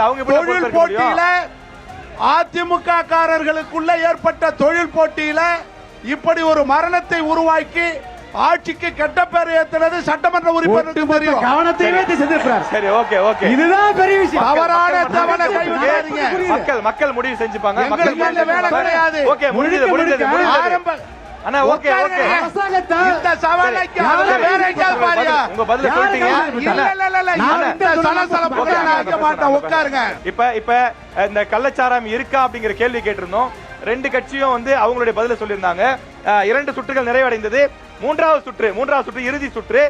அவங்க தொழில் போட்டியில அதிமுக காரர்களுக்குள்ள ஏற்பட்ட தொழில் போட்டியில இப்படி ஒரு மரணத்தை உருவாக்கி ஆட்சிக்கு கெட்ட பேர் ஏத்துறது சட்டமன்ற உறுப்பினருக்கு தெரியும். கவனத்தையே செஞ்சிருக்கிறார். சரி, ஓகே. இதுதான் பெரிய விஷயம். தவறான தவணை கைவிடாதீங்க. மக்கள் முடிவு செஞ்சுப்பாங்க. எங்களுக்கு இந்த வேலை கிடையாது. ஓகே, முடிஞ்சது. அண்ணா ஓகே. இந்த சவாலுக்கு வேற எங்கேயாவது பாருங்க. உங்க பதில சொல்லிட்டீங்க. இந்த சலசலப்புகளை நான் வைக்க மாட்டேன். உட்காருங்க. இப்ப இந்த கள்ளச்சாராயம் இருக்கா அப்படிங்கிற கேள்வி கேட்டிருந்தோம். 2 கட்சியும் அவங்களுடைய பதில சொல்லியிருந்தாங்க. 2 சுற்றுகள் நிறைவடைந்தது. மூன்றாவது சுற்று இறுதி சுற்று.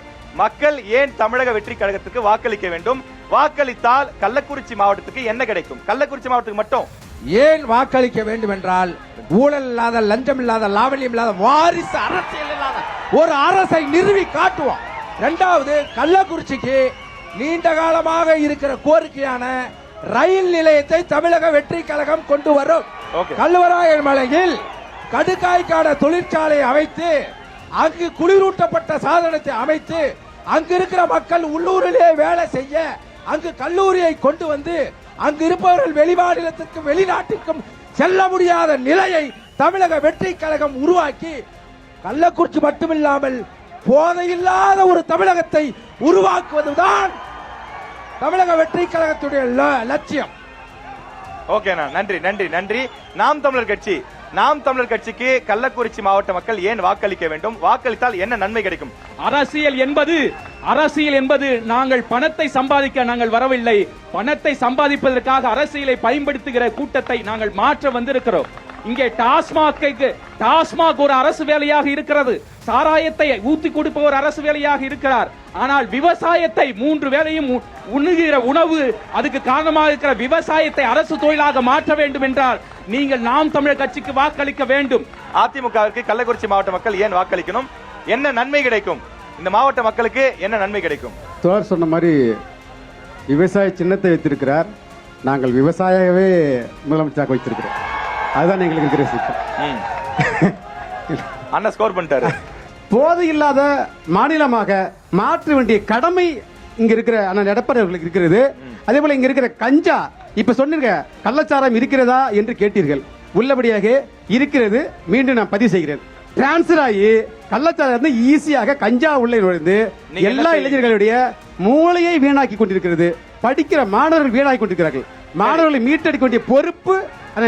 மக்கள் ஏன் தமிழக வெற்றி கழகத்துக்கு வாக்களிக்க வேண்டும்? வாக்களித்தால் கள்ளக்குறிச்சி மாவட்டத்துக்கு என்ன கிடைக்கும்? கள்ளக்குறிச்சி மாவட்டத்துக்கு மட்டும் ஏன் வாக்களிக்க வேண்டும் என்றால் ஊழல் இல்லாத, லஞ்சம் இல்லாத, லாவண்யம் இல்லாத, வாரிசு அரசியல் இல்லாத ஒரு அரசை நிறுவி காட்டுவோம். 2வது, கள்ளக்குறிச்சிக்கு நீண்ட காலமாக இருக்கிற கோரிக்கையான ரயில் நிலையத்தை தமிழக வெற்றி கழகம் கொண்டு வரும். கல்வராயன் மலையில் கடுக்காய்க்கான தொழிற்சாலையை அமைத்து அங்கு குளிரூட்டப்பட்ட சாதனத்தை அமைத்து அங்கு இருக்கிற மக்கள் உள்ளூரிலே வேலை செய்ய அங்கு கல்லூரியை கொண்டு வந்து அங்கு இருப்பவர்கள் வெளிமாநிலத்திற்கும் வெளிநாட்டிற்கும் செல்ல முடியாத நிலையை தமிழக வெற்றி கழகம் உருவாக்கி கள்ளக்குறிச்சி மட்டுமில்லாமல் போதையில்லாத ஒரு தமிழகத்தை உருவாக்குவதுதான் தமிழக வெற்றி கழகத்துடைய லட்சியம். ஓகேண்ணா, நன்றி நன்றி நன்றி. நாம் தமிழர் கட்சிக்கு கள்ளக்குறிச்சி மாவட்ட மக்கள் ஏன் வாக்களிக்க வேண்டும்? வாக்களித்தால் என்ன நன்மை கிடைக்கும்? அரசியல் என்பது நாங்கள் பணத்தை சம்பாதிக்க நாங்கள் வரவில்லை. பணத்தை சம்பாதிப்பதற்காக அரசியலை பயன்படுத்துகிற கூட்டத்தை நாங்கள் மாற்ற வந்திருக்கிறோம். இங்கே டாஸ்மாக் ஒரு அரசு வேலையாக இருக்கிறது. சாராயத்தை ஊத்தி கொடுப்பவர் அரசு வேலையாக இருக்கிறார். ஆனால் விவசாயத்தை 3 வேளையும் உண்ணுகிற உணவு, அதுக்கு காரணமாக இருக்கிற விவசாயத்தை அரசு தொழிலாக மாற்ற வேண்டும் என்றால் நீங்கள் நாம் தமிழர் கட்சிக்கு வாக்களிக்க வேண்டும். அதிமுகவிற்கு கள்ளக்குறிச்சி மாவட்ட மக்கள் ஏன் வாக்களிக்கணும்? என்ன நன்மை கிடைக்கும்? இந்த மாவட்ட மக்களுக்கு என்ன நன்மை கிடைக்கும்? தோழர் சொன்ன மாதிரி விவசாய சின்னத்தை வைத்திருக்கிறார். நாங்கள் விவசாயவே முதலமைச்சராக வைத்திருக்கிறோம். அதுதான் எங்களுக்கு இருக்கிற சிக்கல். அண்ணா ஸ்கோர் பண்ணிட்டாரு. போதை இல்லாத மாநிலமாக மாற்ற வேண்டிய கடமை இங்க இருக்கிற அண்ணன் எடப்பாடி அவர்களுக்கு இருக்கிறது. அதே போல இங்க இருக்கிற கஞ்சா, இப்ப சொன்னீங்க கள்ளச்சாரம் இருக்கிறதா என்று கேட்டீர்கள். உள்ளபடியாக இருக்கிறது. மீண்டும் நான் பதிவு செய்கிறேன். டிரான்ஸ்பர் ஆகி கள்ளச்சாரம் ஈஸியாக கஞ்சா உள்ளே நுழைந்து எல்லா இளைஞர்களுடைய மூளையை வீணாக்கி கொண்டிருக்கிறது. படிக்கிற மாணவர்கள் வீணாக்கி கொண்டிருக்கிறார்கள். மாணவர்களை மீட்டெடுக்க வேண்டிய பொறுப்பு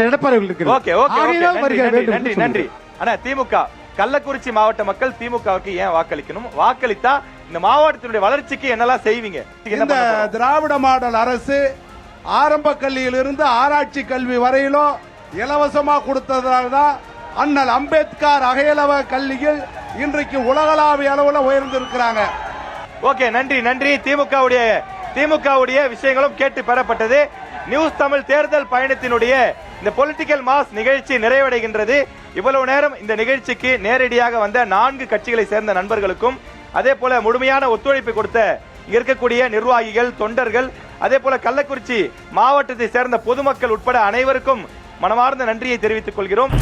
எடப்பாடி இருக்கிறது. நன்றி நன்றி. ஆனா திமுக கள்ளக்குறிச்சி மாவட்ட மக்கள் திமுகவுக்கு ஏன் வாக்களிக்கணும்? வாக்களித்தா இந்த மாவட்டத்தினுடைய வளர்ச்சிக்கு என்னெல்லாம் செய்வீங்க? இந்த திராவிட மாடல் அரசு ஆரம்ப கல்வியிலிருந்து ஆராய்ச்சி கல்வி வரையிலும் இலவசமா கொடுத்ததால் தான் அண்ணல் அம்பேத்கர் அகையளவ கல்வியில் இன்றைக்கு உலகளாவிய அளவுல உயர்ந்திருக்கிறாங்க. ஓகே, நன்றி நன்றி. திமுகவுடைய விஷயங்களும் கேட்டு பெறப்பட்டது. நியூஸ் தமிழ் தேர்தல் பயணத்தினுடைய இந்த பொலிட்டிக்கல் மாஸ் நிகழ்ச்சி நிறைவடைகின்றது. இவ்வளவு நேரம் இந்த நிகழ்ச்சிக்கு நேரடியாக வந்த 4 கட்சிகளை சேர்ந்த நண்பர்களுக்கும், அதே போல முழுமையான ஒத்துழைப்பு கொடுத்த இங்க இருக்கக்கூடிய நிர்வாகிகள், தொண்டர்கள், அதே போல கள்ளக்குறிச்சி மாவட்டத்தை சேர்ந்த பொதுமக்கள் உட்பட அனைவருக்கும் மனமார்ந்த நன்றியை தெரிவித்துக் கொள்கிறோம்.